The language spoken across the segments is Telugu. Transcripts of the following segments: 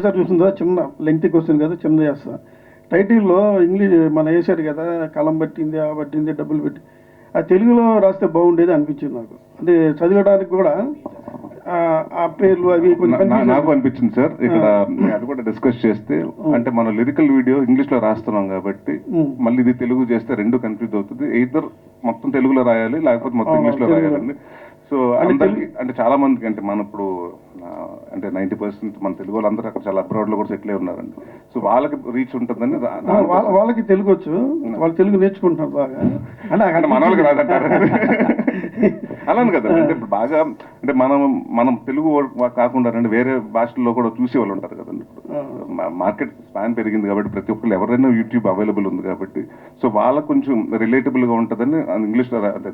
సార్ చూసిందా చిన్న లెంగ్త్ క్వశ్చన్ కదా చిన్న చేస్తా. టైటిల్లో ఇంగ్లీష్ మన వేసాడు కదా, కలం పట్టింది ఆ పట్టింది డబ్బులు పెట్టి, ఆ తెలుగులో రాస్తే బాగుండేది అనిపించింది నాకు. అంటే చదివడానికి కూడా ఆ పేర్లు అవి కొంచెం నాకు అనిపించింది సార్. ఇక్కడ అది కూడా డిస్కస్ చేస్తే, అంటే మనం లిరికల్ వీడియో ఇంగ్లీష్ లో రాస్తున్నాం కాబట్టి మళ్ళీ ఇది తెలుగు చేస్తే రెండు కన్ఫ్యూజ్ అవుతుంది. ఇద్దరు మొత్తం తెలుగులో రాయాలి, లేకపోతే మొత్తం ఇంగ్లీష్ లో రాయాలండి. సో అందరికి అంటే చాలా మందికి, అంటే మన ఇప్పుడు అంటే 90% మన తెలుగు వాళ్ళందరూ అక్కడ చాలా అబ్రాడ్ లో కూడా సెటిల్ అయి ఉన్నారండి. సో వాళ్ళకి రీచ్ ఉంటుందని వాళ్ళకి తెలుగు వచ్చు, వాళ్ళు తెలుగు నేర్చుకుంటున్నారు బాగా. అంటే మన వాళ్ళకి రాదంటారు అలానే కదా. అంటే ఇప్పుడు బాగా అంటే మనం తెలుగు కాకుండా అంటే వేరే భాషల్లో కూడా చూసే వాళ్ళు ఉంటారు కదండి. ఇప్పుడు మార్కెట్ స్పాన్ పెరిగింది కాబట్టి ప్రతి ఒక్కరు ఎవరైనా యూట్యూబ్ అవైలబుల్ ఉంది కాబట్టి, సో వాళ్ళకు కొంచెం రిలేటబుల్ గా ఉంటుందని ఇంగ్లీష్ లో అంటే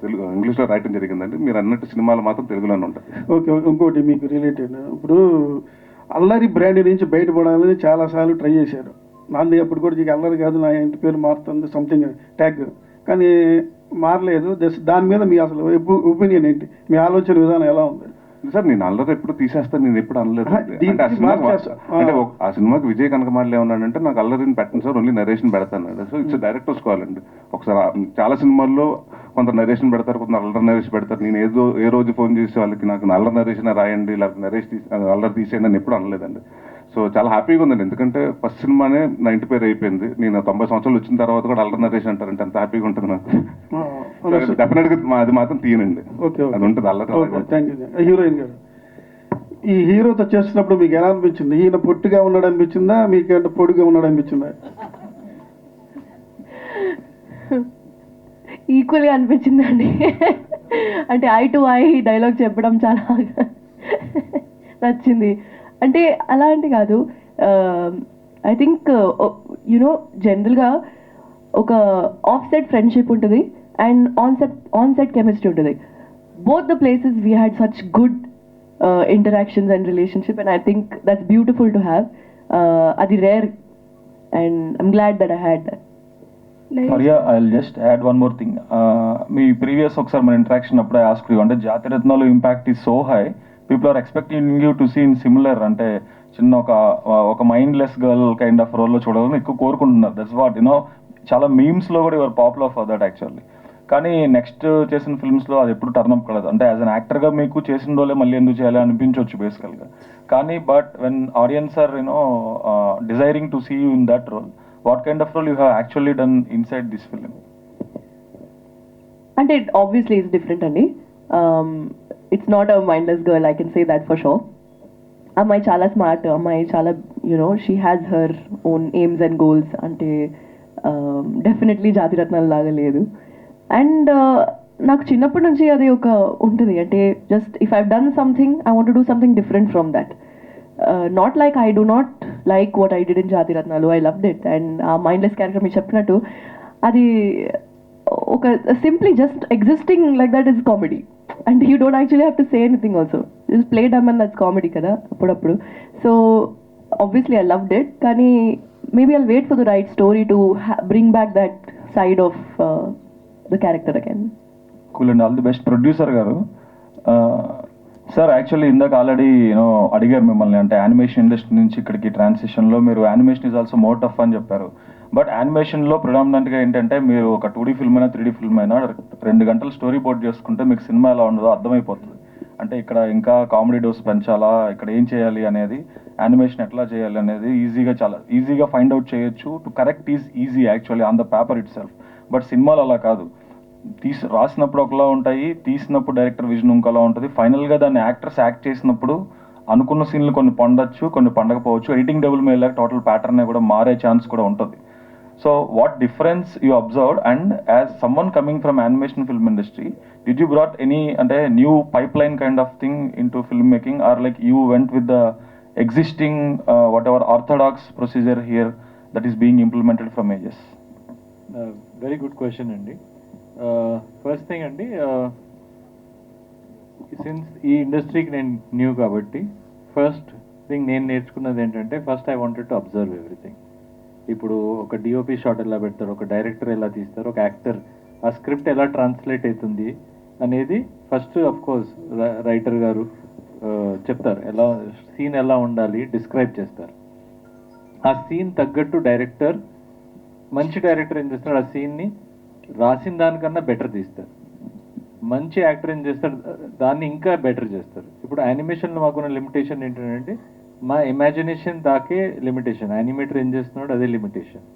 తెలుగు ఇంగ్లీష్ లో రాయటం జరిగిందండి. మీరు అన్నట్టు సినిమాలు మాత్రం తెలుగులోనే ఉంటుంది. ఓకే, ఇంకోటి మీకు రిలేటెడ్, ఇప్పుడు అల్లరి బ్రాండ్ నుంచి బయటపడాలని చాలాసార్లు ట్రై చేశారు. నాది అప్పుడు కూడా నీకు అల్లరి కాదు, నా ఇంటి పేరు మారుతుంది సంథింగ్ ట్యాగ్, కానీ మారలేదు. దాని మీద మీ అసలు ఒపీనియన్ ఏంటి, మీ ఆలోచన విధానం ఎలా ఉంది? సార్ నేను అల్లరి ఎప్పుడు తీసేస్తాను, నేను ఎప్పుడు అనలేదు. అంటే ఆ సినిమాకి విజయ్ కనకమాలి ఏమన్నాడంటే, నాకు అల్లరిని పెట్టను సార్, ఓన్లీ నరేషన్ పెడతాను. సో ఇట్స్ డైరెక్టర్స్ కాల్ అండి. ఒకసారి చాలా సినిమాల్లో కొంత నరేషన్ పెడతారు, కొంత అల్లరి నరేషన్ పెడతారు. నేను ఏ రోజు ఫోన్ చేసి వాళ్ళకి నాకు అల్లరి నరేషన్ రాయండి, లేకపోతే అల్లరి తీసేయండి అని ఎప్పుడు అనలేదండి. సో చాలా హ్యాపీగా ఉందండి, ఎందుకంటే ఫస్ట్ సినిమానే 90 పేరు అయిపోయింది. నేను 90 సంవత్సరాలు వచ్చిన తర్వాత కూడా అల్లరి నరేషన్ అంటారంటే ఎంత హ్యాపీగా ఉంటుంది నాకు. డెఫినెట్ గా అది మాత్రం తీయనండి, అది ఉంటుంది అల్లరి. హీరోయిన్ గారు, ఈ హీరోతో చేస్తున్నప్పుడు మీకు ఎలా అనిపించింది? ఈయన పొట్టిగా ఉన్నాడు అనిపించిందా, మీకు పొడిగా ఉన్నాడు అనిపించిందా? ఈక్వల్గా అనిపించిందండి. అంటే ఐ టు ఐ డైలాగ్ చెప్పడం చాలా నచ్చింది. అంటే అలాంటి కాదు, ఐ థింక్ యునో జనరల్గా ఒక ఆఫ్ సెట్ ఫ్రెండ్షిప్ ఉంటుంది అండ్ ఆన్ సెట్ కెమిస్ట్రీ ఉంటుంది. Both the places we had such good interactions and relationship, and I think that's beautiful to have. Adi rare, and I'm glad that I had that. Maria, I'll just add one more thing. Me previous okkar man interaction appude I asked you, ante Jatiratnalu impact is so high, people are expecting you to see in similar, ante chinna oka mindless girl kind of role lo chudaలని ఎక్కువ కోరుకుంటున్నారు. That's what, you know, చాలా మీమ్స్ లో కూడా you are popular for that actually. కానీ నెక్స్ట్ చేసిన ఫిల్మ్స్లో అది ఎప్పుడు టర్న్అప్ కాలేదు. అంటే యాజ్ అన్ యాక్టర్గా మీకు చేసిన రోలే మళ్ళీ ఎందుకు చేయాలి అనిపించవచ్చు బేసికల్గా. కానీ but when audiences are you know desiring to see you in that role, what kind of role you have actually done inside this film? అంటే ఆబ్వియస్లీ ఇట్స్ డిఫరెంట్ అండి. It's not a mindless girl, I can say that for sure. అమ్మాయి చాలా స్మార్ట్, అమ్మాయి చాలా you know she has her own aims and goals. అంటే డెఫినెట్లీ జాతిరత్నాలు లాగా లేదు. అండ్ నాకు చిన్నప్పటి నుంచి అది ఒక ఉంటుంది, అంటే just if I done something I want to do something different from that. Not like I do not like what I did in Jathi Ratnalu, I loved it. And ఆ మైండ్లెస్ క్యారెక్టర్ మీరు చెప్పినట్టు అది ఒక simply just existing like that is comedy. And you don't actually have to say anything also, just play dumb and that's comedy కదా అప్పుడప్పుడు. So obviously I loved it, కానీ maybe I'll wait for the right story to bring back that side of the character again. Cool, and all the best. Producer గారు, సార్ యాక్చువల్లీ ఇందాక ఆల్రెడీ యూనో అడిగారు మిమ్మల్ని, అంటే యానిమేషన్ ఇండస్ట్రీ నుంచి ఇక్కడికి ట్రాన్సిషన్లో మీరు animation is also more tough అని చెప్పారు. బట్ యానిమేషన్లో ప్రిడామినెంట్గా ఏంటంటే మీరు ఒక 2D ఫిల్మ్ అయినా 3D ఫిల్మ్ అయినా 2 గంటలు స్టోరీ బోర్డ్ చేసుకుంటే మీకు సినిమా ఎలా ఉండదో అర్థమైపోతుంది. అంటే ఇక్కడ ఇంకా కామెడీ డోస్ పెంచాలా, ఇక్కడ ఏం చేయాలి అనేది, యానిమేషన్ ఎట్లా చేయాలి అనేది చాలా ఈజీగా ఫైండ్ అవుట్ చేయొచ్చు. To correct is easy actually on the paper it self. But సినిమాలు అలా కాదు, రాసినప్పుడు ఒకలా ఉంటాయి, తీసినప్పుడు డైరెక్టర్ విజన్ ఇంకోలా ఉంటుంది, ఫైనల్గా దాన్ని యాక్టర్స్ యాక్ట్ చేసినప్పుడు అనుకున్న సీన్లు కొన్ని పండొచ్చు, కొన్ని పండకపోవచ్చు. ఎడిటింగ్ డబుల్ మీద టోటల్ ప్యాటర్న్ కూడా మారే ఛాన్స్ కూడా ఉంటుంది. So what difference you observed, and as someone coming from animation film industry, did you brought any అంటే new pipeline kind of thing into film making, or like you went with the existing whatever orthodox procedure here that is being implemented from ages? Very good question అండి. ఫస్ట్ థింగ్ అండి, సిన్స్ ఈ ఇండస్ట్రీకి నేను న్యూ కాబట్టి ఫస్ట్ థింగ్ నేను నేర్చుకున్నది ఏంటంటే, first I wanted to observe everything. ఇప్పుడు ఒక డిఓపి షాట్ ఎలా పెడతారు, ఒక డైరెక్టర్ ఎలా తీస్తారు, ఒక యాక్టర్ ఆ స్క్రిప్ట్ ఎలా ట్రాన్స్లేట్ అవుతుంది అనేది ఫస్ట్ అఫ్ కోర్స్ రైటర్ గారు చెప్తారు, ఎలా సీన్ ఎలా ఉండాలి డిస్క్రైబ్ చేస్తారు. ఆ సీన్ తగ్గట్టు డైరెక్టర్, మంచి డైరెక్టర్ ఏం చేస్తాడు, ఆ సీన్ని రాసిన దానికన్నా బెటర్ తీస్తారు. మంచి యాక్టర్ ఏం చేస్తాడు, దాన్ని ఇంకా బెటర్ చేస్తారు. ఇప్పుడు యానిమేషన్లో మాకున్న లిమిటేషన్ ఏంటంటే మా ఇమాజినేషన్ దాకే లిమిటేషన్, యానిమేటర్ ఏం చేస్తున్నాడు అదే లిమిటేషన్.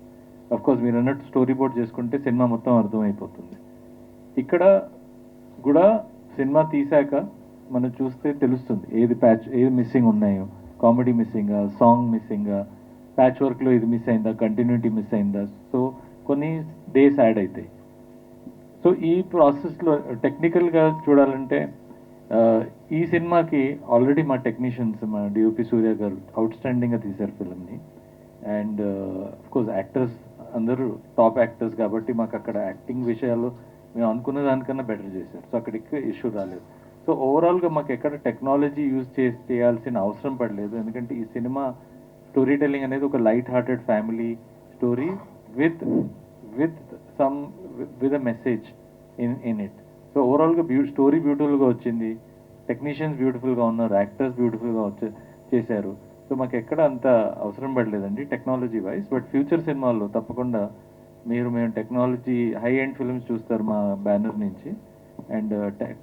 కోర్స్ మీరు అన్నట్టు స్టోరీ బోర్డ్ చేసుకుంటే సినిమా మొత్తం అర్థమైపోతుంది. ఇక్కడ కూడా సినిమా తీసాక మనం చూస్తే తెలుస్తుంది ఏది మిస్సింగ్ ఉన్నాయో, కామెడీ మిస్సింగా, సాంగ్ మిస్సింగా, ప్యాచ్ వర్క్లో ఇది మిస్ అయిందా, కంటిన్యూటీ మిస్ అయిందా. సో కొన్ని డేస్ యాడ్ అవుతాయి. సో ఈ ప్రాసెస్లో టెక్నికల్గా చూడాలంటే ఈ సినిమాకి ఆల్రెడీ మా టెక్నీషియన్స్, మా డిఓపి సూర్య గారు అవుట్స్టాండింగ్గా తీశారు ఫిల్మ్ని. అండ్ కోర్స్ యాక్టర్స్ అందరూ టాప్ యాక్టర్స్ కాబట్టి మాకు అక్కడ యాక్టింగ్ విషయాలు మేము అనుకున్న దానికన్నా బెటర్ చేశారు. సో అక్కడ ఎక్కువ ఇష్యూ రాలేదు. సో ఓవరాల్గా మాకు ఎక్కడ టెక్నాలజీ యూజ్ చేయాల్సిన అవసరం పడలేదు. ఎందుకంటే ఈ సినిమా స్టోరీ టెల్లింగ్ అనేది ఒక light hearted family story with a message in it. So ఓవరాల్గా స్టోరీ బ్యూటిఫుల్గా వచ్చింది, టెక్నీషియన్స్ బ్యూటిఫుల్గా ఉన్నారు, యాక్టర్స్ బ్యూటిఫుల్గా చేశారు. సో మాకు ఎక్కడ అంత అవసరం పడలేదండి టెక్నాలజీ వైజ్. బట్ ఫ్యూచర్ సినిమాల్లో తప్పకుండా మేము టెక్నాలజీ హై ఎండ్ ఫిల్మ్స్ చూస్తారు మా బ్యానర్ నుంచి. And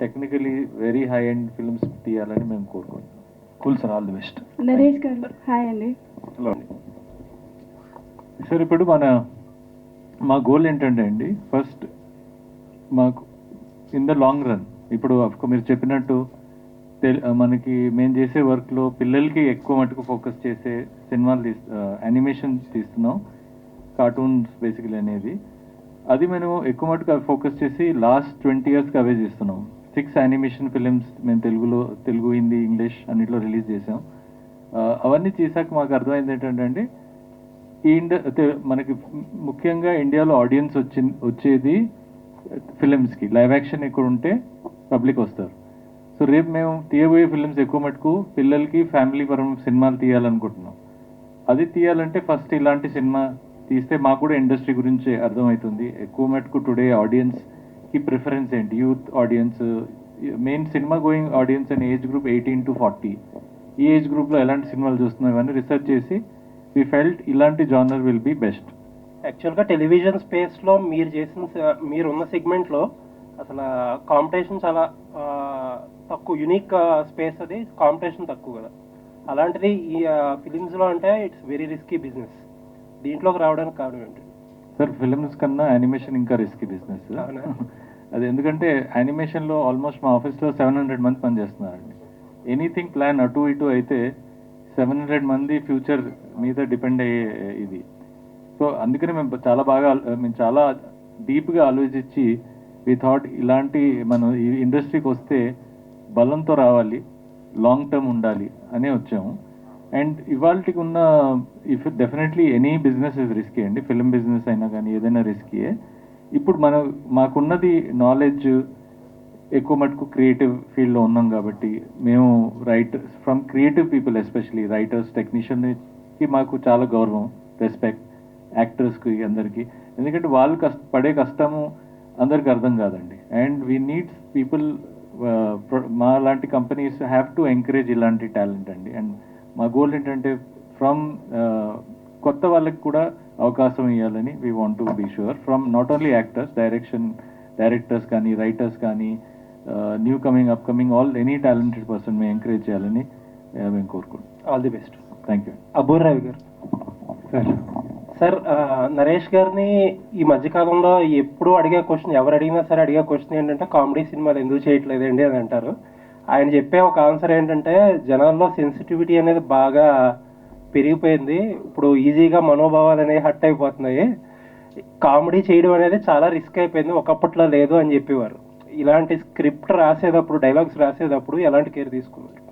technically very high end films తీయాలని మేము కోరుకుంటున్నాం. Cool sir, all the best. Naresh గారు హాయ్ అండి. హలో అండి సార్. ఇప్పుడు మా గోల్ ఏంటంటే అండి, ఫస్ట్ మాకు ఇన్ ద లాంగ్ రన్, ఇప్పుడు మీరు చెప్పినట్టు మనకి మేము చేసే వర్క్లో పిల్లలకి ఎక్కువ మటుకు ఫోకస్ చేసే సినిమాలు యానిమేషన్ తీస్తున్నాం, కార్టూన్స్ బేసికలీ అనేది. అది మేము ఎక్కువ మటుకు అవి ఫోకస్ చేసి లాస్ట్ 20 yearsకి అవే చేస్తున్నాం. 6 యానిమేషన్ ఫిలిమ్స్ మేము తెలుగు, హిందీ, ఇంగ్లీష్ అన్నిట్లో రిలీజ్ చేసాం. అవన్నీ చేశాక మాకు అర్థమైంది ఏంటంటే మనకి ముఖ్యంగా ఇండియాలో ఆడియన్స్ వచ్చేది ఫిలిమ్స్కి, లైవ్ యాక్షన్ ఎక్కువ ఉంటే పబ్లిక్ వస్తారు. సో రేపు మేము తీయబోయే ఫిలిమ్స్ ఎక్కువ మటుకు పిల్లలకి ఫ్యామిలీ పరమైన సినిమాలు తీయాలనుకుంటున్నాం. అది తీయాలంటే ఫస్ట్ ఇలాంటి సినిమా తీస్తే మాకు కూడా ఇండస్ట్రీ గురించి అర్థమవుతుంది. ఎక్కువ మటుకు టుడే ఆడియన్స్కి ప్రిఫరెన్స్ ఏంటి, youth audience, main cinema going audience అనే ఏజ్ గ్రూప్ 18 to 40. ఈ ఏజ్ గ్రూప్లో ఎలాంటి సినిమాలు చూస్తున్నాం ఇవన్నీ రీసెర్చ్ చేసి వి ఫెల్ట్ ఇలాంటి జానర్ విల్ బి బెస్ట్. యాక్చువల్గా టెలివిజన్ స్పేస్లో మీరున్న సెగ్మెంట్లో అసలు కాంపిటీషన్ చాలా తక్కువ, యునిక్ స్పేస్, అది కాంపిటీషన్ తక్కువ కదా. అలాంటిది ఈ ఫిలిమ్స్లో అంటే ఇట్స్ వెరీ రిస్కీ బిజినెస్. దీంట్లోకి రావడానికి కారణం ఏంటి సార్? ఫిలిమ్స్ కన్నా యానిమేషన్ ఇంకా రిస్కీ బిజినెస్. అది ఎందుకంటే యానిమేషన్లో ఆల్మోస్ట్ మా ఆఫీస్లో 700 మంది పనిచేస్తున్నారండి. ఎనీథింగ్ ప్లాన్ అటు ఇటు అయితే 700 మంది ఫ్యూచర్ మీద డిపెండ్ అయ్యే ఇది. సో అందుకని మేము చాలా డీప్గా ఆలోచించి వి థాట్ ఇలాంటి మనం ఈ ఇండస్ట్రీకి వస్తే బలంతో రావాలి, లాంగ్ టర్మ్ ఉండాలి అనే వచ్చాము. అండ్ ఇవాళకి ఉన్న definitely any business is risky అండి, ఫిల్మ్ బిజినెస్ అయినా కానీ ఏదైనా రిస్కీయే. ఇప్పుడు మాకున్నది నాలెడ్జ్ ఎక్కువ మటుకు క్రియేటివ్ ఫీల్డ్లో ఉన్నాం కాబట్టి మేము from creative people especially writers, టెక్నీషియన్కి మాకు చాలా గౌరవం, రెస్పెక్ట్, యాక్టర్స్కి అందరికీ. ఎందుకంటే వాళ్ళు పడే కష్టము అందరికి అర్థం కాదండి. అండ్ వీ నీడ్స్ పీపుల్, మా లాంటి కంపెనీస్ హ్యావ్ టు ఎంకరేజ్ ఇలాంటి టాలెంట్ అండి. అండ్ మా గోల్ ఏంటంటే ఫ్రమ్ కొత్త వాళ్ళకి కూడా అవకాశం ఇవ్వాలని we want to be sure, from not only actors, directors కానీ, రైటర్స్ కానీ, new coming, upcoming, any talented person మేము ఎంకరేజ్ చేయాలని మేము కోరుకుంటాం. All the best. Thank you. Abburi Ravi గారు. సార్, నరేష్ గారిని ఈ మధ్యకాలంలో ఎప్పుడు అడిగే క్వశ్చన్, ఎవరు అడిగినా సరే అడిగే క్వశ్చన్ ఏంటంటే కామెడీ సినిమాలు ఎందుకు చేయట్లేదండి అని అంటారు. ఆయన చెప్పే ఒక ఆన్సర్ ఏంటంటే జనాల్లో సెన్సిటివిటీ అనేది బాగా పెరిగిపోయింది, ఇప్పుడు ఈజీగా మనోభావాలు అనేవి హర్ట్ అయిపోతున్నాయి, కామెడీ చేయడం అనేది చాలా రిస్క్ అయిపోయింది, ఒకప్పట్లో లేదు అని చెప్పేవారు. ఇలాంటి స్క్రిప్ట్ రాసేటప్పుడు, డైలాగ్స్ రాసేటప్పుడు ఎలాంటి కేర్ తీసుకున్నారు?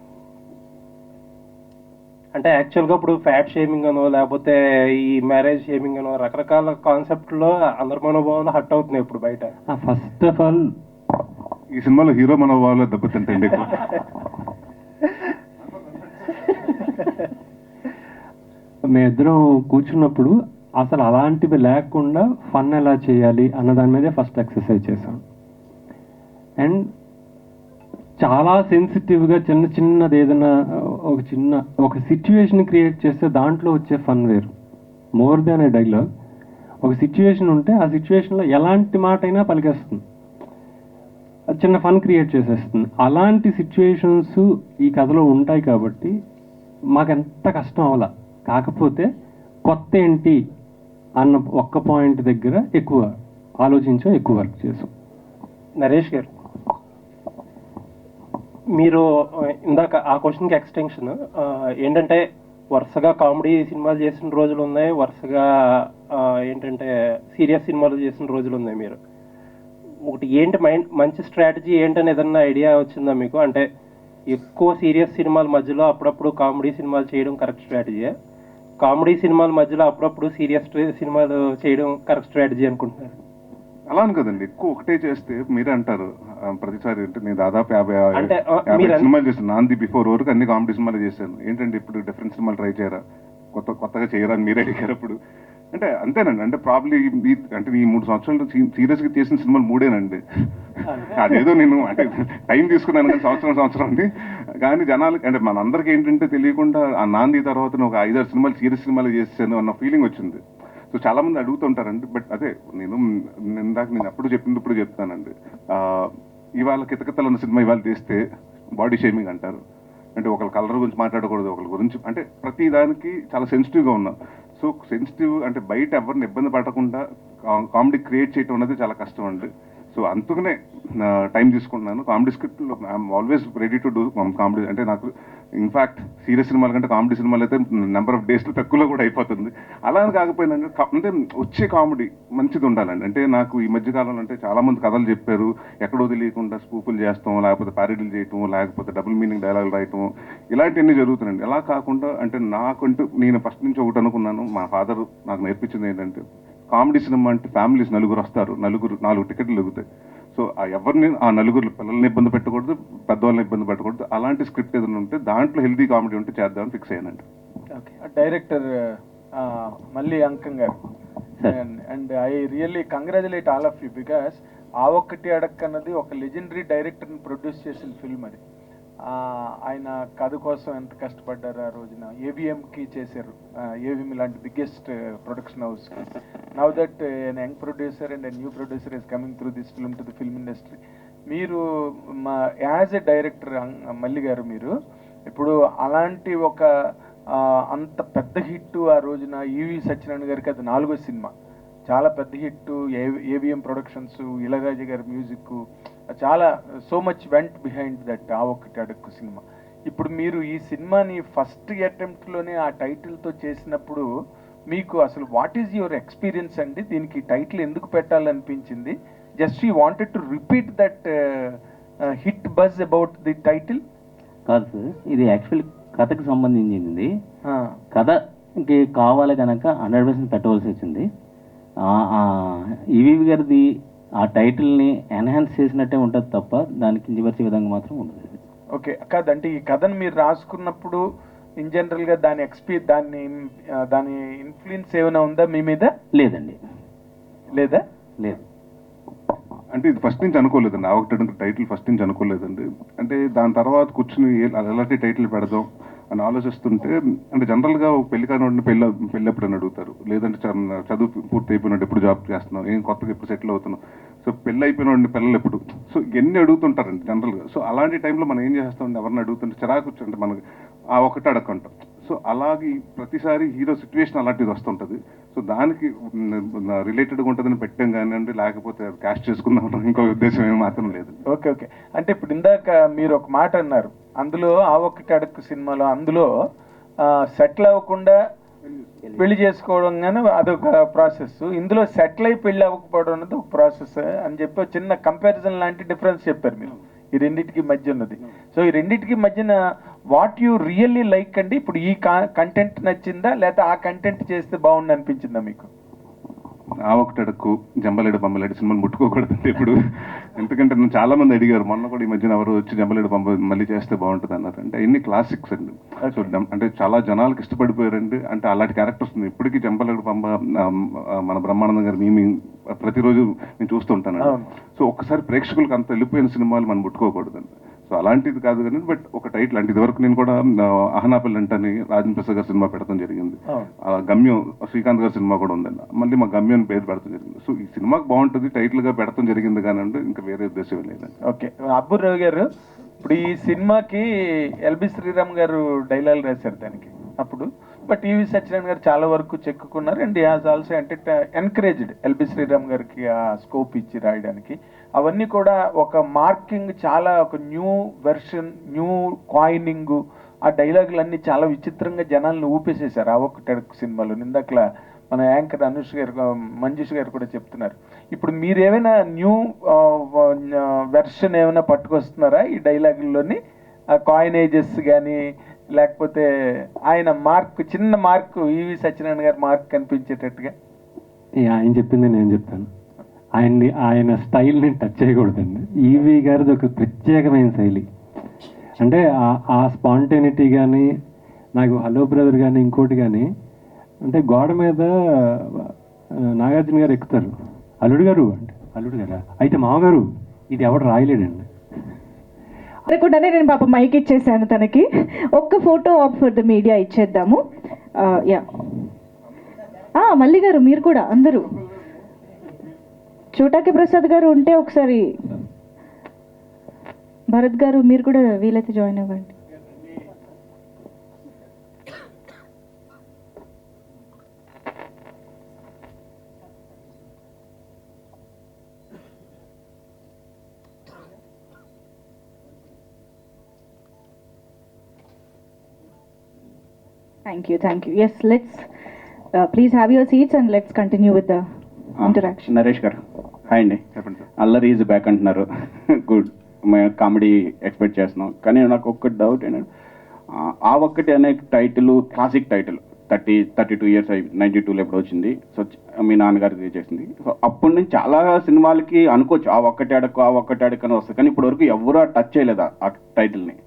అంటే యాక్చువల్గా ఇప్పుడు ఫ్యాట్ షేమింగ్ అనో లేకపోతే ఈ మ్యారేజ్ షేమింగ్ అనో రకరకాల కాన్సెప్ట్లో అందరి మనోభావాలు హర్ట్ అవుతున్నాయి ఇప్పుడు బయట. ఫస్ట్ ఆఫ్ ఆల్ ఈ సినిమాలో హీరో మనోభావాలు దెబ్బతింటండి. మేమిద్దరం కూర్చున్నప్పుడు అసలు అలాంటివి లేకుండా ఫన్ ఎలా చేయాలి అన్న దాని మీదే ఫస్ట్ ఎక్సర్సైజ్ చేశాం. అండ్ చాలా సెన్సిటివ్గా చిన్నది ఏదైనా ఒక సిచ్యువేషన్ క్రియేట్ చేస్తే దాంట్లో వచ్చే ఫన్ వేరు. మోర్ దాన్ ఏ డైలాగ్, ఒక సిచ్యువేషన్ ఉంటే ఆ సిచ్యువేషన్లో ఎలాంటి మాట అయినా పలికేస్తుంది, అది చిన్న ఫన్ క్రియేట్ చేసేస్తుంది. అలాంటి సిచ్యువేషన్స్ ఈ కథలో ఉంటాయి కాబట్టి మాకెంత కష్టం అవ్వాల. కాకపోతే కొత్త ఏంటి అన్న ఒక్క పాయింట్ దగ్గర ఎక్కువ ఆలోచించాం, ఎక్కువ వర్క్ చేసాం. నరేష్ గారు, మీరు ఇందాక ఆ క్వశ్చన్కి ఎక్స్టెన్షన్ ఏంటంటే వరుసగా కామెడీ సినిమాలు చేసిన రోజులు ఉన్నాయి, వరుసగా ఏంటంటే సీరియస్ సినిమాలు చేసిన రోజులు ఉన్నాయి. మీరు ఒకటి ఏంటి మంచి స్ట్రాటజీ ఏంటని ఏదన్నా ఐడియా వచ్చిందా మీకు? అంటే ఎక్కువ సీరియస్ సినిమాల మధ్యలో అప్పుడప్పుడు కామెడీ సినిమాలు చేయడం కరెక్ట్ స్ట్రాటజీయా? కామెడీ సినిమాల మధ్యలో అప్పుడప్పుడు సీరియస్ సినిమాలు చేయడం కరెక్ట్ స్ట్రాటజీ అనుకుంటున్నారు? అలా అని కదండి, ఎక్కువ ఒకటే చేస్తే మీరే అంటారు ప్రతిసారి. అంటే నేను దాదాపు 50 సినిమాలు చేశాను. నాంది బిఫోర్ వరకు అన్ని కామెడీ సినిమాలు చేశాను. ఏంటంటే ఇప్పుడు డిఫరెంట్ సినిమాలు ట్రై చేయరా, కొత్తగా చేయరా అని మీరే అడిగారు అప్పుడు. అంటే అంతేనండి. అంటే ప్రాబ్లీ అంటే ఈ 3 సంవత్సరాలు సీరియస్గా చేసిన సినిమాలు 3ఏనండి. అదేదో నేను అంటే టైం తీసుకున్నాను కానీ సంవత్సరం ఉంది. కానీ జనాలకి అంటే మనందరికీ ఏంటంటే తెలియకుండా ఆ నాంది తర్వాత ఒక 5-6 సినిమాలు సీరియస్ సినిమాలు చేసాను అన్న ఫీలింగ్ వచ్చింది. సో చాలా మంది అడుగుతుంటారండి. బట్ అదే నేను అప్పుడు ఇప్పుడు చెప్తానండి. ఇవాళ కితకితలు అన్న సినిమా ఇవాళ తీస్తే బాడీ షేమింగ్ అంటారు. అంటే ఒకళ్ళ కలర్ గురించి మాట్లాడకూడదు, ఒకళ్ళ గురించి అంటే ప్రతి దానికి చాలా సెన్సిటివ్గా ఉన్నాం. సో సెన్సిటివ్ అంటే బయట ఎవరిని ఇబ్బంది పడకుండా కామెడీ క్రియేట్ చేయడం అనేది చాలా కష్టం అండి. సో అందుకనే టైం తీసుకుంటున్నాను. కామెడీ స్క్రిప్ట్లో I'm always ready to do comedy. అంటే నాకు ఇన్ఫ్యాక్ట్ సీరియస్ సినిమాల కంటే కామెడీ సినిమాలు అయితే నెంబర్ ఆఫ్ డేస్లో తక్కువలో కూడా అయిపోతుంది. అలా అని కాకపోయినా అంటే వచ్చే కామెడీ మంచిది ఉండాలండి. అంటే నాకు ఈ మధ్యకాలంలో అంటే చాలామంది కథలు చెప్పారు, ఎక్కడో తెలియకుండా స్పూపులు చేస్తాం, లేకపోతే ప్యారడీలు చేయటం, లేకపోతే డబుల్ మీనింగ్ డైలాగులు రాయటం, ఇలాంటివన్నీ జరుగుతున్నాయండి. అలా కాకుండా అంటే నాకంటూ నేను ఫస్ట్ నుంచి ఒకటి అనుకున్నాను. మా ఫాదర్ నాకు నేర్పించింది ఏంటంటే కామెడీ సినిమా అంటే ఫ్యామిలీస్ నలుగురు వస్తారు, 4 టికెట్లు దొరుకుతాయి. సో ఎవరిని ఆ నలుగురు పిల్లల్ని ఇబ్బంది పెట్టకూడదు, పెద్దవాళ్ళని ఇబ్బంది పెట్టకూడదు. అలాంటి స్క్రిప్ట్ ఏదైనా ఉంటే దాంట్లో హెల్దీ కామెడీ ఉంటే చేద్దామని ఫిక్స్ అయ్యానండి. ఓకే, డైరెక్టర్ మళ్ళీ అంకం గారు, and I really congratulate all of you because ఆ ఒక్కటి అడక్ అన్నది ఒక లెజెండరీ డైరెక్టర్ని ప్రొడ్యూస్ చేసిన ఫిల్మ్ అది. ఆయన కథ కోసం ఎంత కష్టపడ్డారు ఆ రోజున. ఏవిఎంకి చేశారు, ఏవిఎం లాంటి biggest production house. Now that N young producer and new producer is coming through this film to the film industry. మీరు యాజ్ ఎ డైరెక్టర్ మల్లి గారు, మీరు ఇప్పుడు అలాంటి ఒక అంత పెద్ద హిట్ ఆ రోజున ఈవి సత్యనారాయణ గారికి అది 4వ సినిమా, చాలా పెద్ద హిట్. ఏవిఎం ప్రొడక్షన్స్, ఇళయరాజా గారి మ్యూజిక్, చాలా so much went behind that ఆ ఒక్కటి అడుక్కు సినిమా. ఇప్పుడు మీరు ఈ సినిమాని ఫస్ట్ అటెంప్ట్లోనే ఆ టైటిల్తో చేసినప్పుడు మీకు అసలు వాట్ ఈజ్ యువర్ ఎక్స్పీరియన్స్ అండి? దీనికి టైటిల్ ఎందుకు పెట్టాలనిపించింది? Just you wanted to repeat that hit buzz about the title? కాదు సార్, ఇది యాక్చువల్ కథకు సంబంధించింది. కథకి కావాలి కనుక 100% పెట్టవలసి వచ్చింది. ఈవీవి గారిది ఆ టైటిల్ని ఎన్హాన్స్ చేసినట్టే ఉంటుంది తప్ప దానికి కించపరిచే విధంగా మాత్రం ఉండదు. ఓకే, కాదంటే ఈ కథను మీరు రాసుకున్నప్పుడు ఇన్ జనరల్గా దాని ఇన్ఫ్లుయెన్స్ ఏమైనా ఉందా మీ మీద? లేదండి. లేదా? లేదు. అంటే ఇది ఫస్ట్ నుంచి అనుకోలేదండి. ఆ ఒకటి టైటిల్ ఫస్ట్ నుంచి అనుకోలేదండి. అంటే దాని తర్వాత కూర్చుని ఎలాంటి టైటిల్ పెడదాం అని ఆలోచిస్తుంటే, అంటే జనరల్గా పెళ్లి కానివాడిని పెళ్ళి ఎప్పుడని అడుగుతారు, లేదంటే చదువు పూర్తి అయిపోయినట్టు ఎప్పుడు జాబ్ చేస్తున్నాం, ఏం కొత్తగా ఎప్పుడు సెటిల్ అవుతున్నాం, సో పెళ్ళి అయిపోయిన పిల్లలు ఎప్పుడు, సో ఇవన్నీ అడుగుతుంటారండి జనరల్గా. సో అలాంటి టైంలో మనం ఏం చేస్తామండి, ఎవరిని అడుగుతుంటే చిరాకు అంటే మనకి ఆ ఒకటి అడగంటాం. సో అలాగే ప్రతిసారి హీరో సిచ్యువేషన్ అలాంటిది వస్తుంటుంది. సో దానికి రిలేటెడ్గా ఉంటుందని పెట్టాం కానివ్వండి, లేకపోతే క్యాష్ చేసుకుందాం ఇంకో ఉద్దేశం ఏమి మాత్రం లేదు. ఓకే ఓకే, అంటే ఇప్పుడు ఇందాక మీరు ఒక మాట అన్నారు, అందులో ఆ ఒక్కటి అడుక్కు సినిమాలో అందులో సెటిల్ అవ్వకుండా పెళ్లి చేసుకోవడం కానీ అదొక ప్రాసెస్, ఇందులో సెటిల్ అయి పెళ్లి అవ్వకపోవడం అనేది ఒక ప్రాసెస్ అని చెప్పి చిన్న కంపారిజన్ లాంటి డిఫరెన్స్ చెప్పారు మీరు ఈ రెండింటికి మధ్య ఉన్నది. సో ఈ రెండింటికి మధ్యన వాట్ యు రియల్లీ లైక్ అండి? ఇప్పుడు ఈ కంటెంట్ నచ్చిందా, లేకపోతే ఆ కంటెంట్ చేస్తే బాగుంది అనిపించిందా మీకు? ఆ ఒకటి అడుక్కు, జంబలేడు బొమ్మలేడు సినిమాలు ముట్టుకోకూడదండి ఇప్పుడు. ఎందుకంటే నన్ను చాలా మంది అడిగారు, మొన్న కూడా ఈ మధ్యన ఎవరు వచ్చి జంబలేడు బొమ్మ మళ్ళీ చేస్తే బాగుంటుంది అన్నారు. అంటే ఎన్ని క్లాసిక్స్ అండి. సో అంటే చాలా జనాలకు ఇష్టపడిపోయారండి. అంటే అలాంటి క్యారెక్టర్స్ ఉంది ఇప్పటికీ. జంబలేడు బొమ్మ మన బ్రహ్మానందం గారు మేము ప్రతిరోజు నేను చూస్తుంటానండి. సో ఒక్కసారి ప్రేక్షకులకు అంత వెళ్ళిపోయిన సినిమాలు మనం ముట్టుకోకూడదండి. సో అలాంటిది కాదు కానీ బట్ ఒక టైటిల్ అంటే ఇదివరకు నేను కూడా అహనాపల్లి అంటని రాజేంద్ర ప్రసాద్ గారి సినిమా పెడతాం జరిగింది. గమ్యం శ్రీకాంత్ గారి సినిమా కూడా ఉందండి, మళ్ళీ మా గమ్యం పేరు పెడతాం జరిగింది. సో ఈ సినిమాకి బాగుంటుంది టైటిల్ గా పెడతాం జరిగింది కానీ ఇంకా వేరే ఉద్దేశం లేదండి. ఓకే, అబ్బుర్ రవి గారు, ఇప్పుడు ఈ సినిమాకి ఎల్బి శ్రీరామ్ గారు డైలాగ్ రాశారు దానికి అప్పుడు, బట్ ఈవి సత్యనారాయణ గారు చాలా వరకు చెక్కున్నారు అండ్ హాజ్ ఆల్సో అంటే ఎన్కరేజ్డ్ ఎల్బి శ్రీరామ్ గారికి ఆ స్కోప్ ఇచ్చి రాయడానికి. అవన్నీ కూడా ఒక మార్కింగ్, చాలా ఒక న్యూ వెర్షన్, న్యూ కాయినింగ్, ఆ డైలాగులన్నీ చాలా విచిత్రంగా జనాలను ఊపేసేసారు ఆ ఒక్క సినిమాలో. ఇందాకలా మన యాంకర్ అనుష్ గారు, మంజుష్ గారు కూడా చెప్తున్నారు. ఇప్పుడు మీరు ఏమైనా న్యూ వెర్షన్ ఏమైనా పట్టుకొస్తున్నారా ఈ డైలాగుల్లోని? ఆ కాయినేజెస్ కానీ లేకపోతే ఆయన మార్క్, చిన్న మార్క్, ఈవి సత్యనారాయణ గారి మార్క్ కనిపించేటట్టుగా? ఆయన చెప్పింది నేను చెప్తాను. ఆయన స్టైల్ని టచ్ చేయకూడదండి. ఈవి గారిది ఒక ప్రత్యేకమైన శైలి. అంటే ఆ స్పాంటేనిటీ కానీ, నాకు హలో బ్రదర్ కానీ ఇంకోటి కానీ, అంటే గోడ మీద నాగార్జున గారు ఎక్కుతారు, అల్లుడు గారు అంటే, అల్లుడు గారా అయితే మామగారు, ఇది ఎవడు రాయలేడండి. అనుకుంటానే నేను పాప మైక్ ఇచ్చేసాను తనకి. ఒక్క photo of for the media ఇచ్చేద్దాము. యా, మల్లి గారు మీరు కూడా అందరూ, చోటాకి ప్రసాద్ గారు ఉంటే ఒకసారి, భరత్ గారు మీరు కూడా వీలైతే జాయిన్ అవ్వండి. Thank you. Yes, let's please have your seats and let's continue with the interaction. Naresh గారు, హాయ్ అండి. అల్లరి ఈజ్ బ్యాక్ అంటున్నారు, గుడ్. మేము కామెడీ ఎక్స్పెక్ట్ చేస్తున్నాం, కానీ నాకు ఒక్క డౌట్ ఏంటంటే, ఆ ఒక్కటి అనే టైటిల్ క్లాసిక్ టైటిల్, 32 years 92లో ఎప్పుడు వచ్చింది. సో మీ నాన్నగారు చేసింది. సో అప్పటి నుంచి చాలా సినిమాలకి అనుకోవచ్చు ఆ ఒక్కటి అడక అని వస్తుంది, కానీ ఇప్పటి వరకు ఎవరు టచ్ చేయలేదు ఆ టైటిల్ని.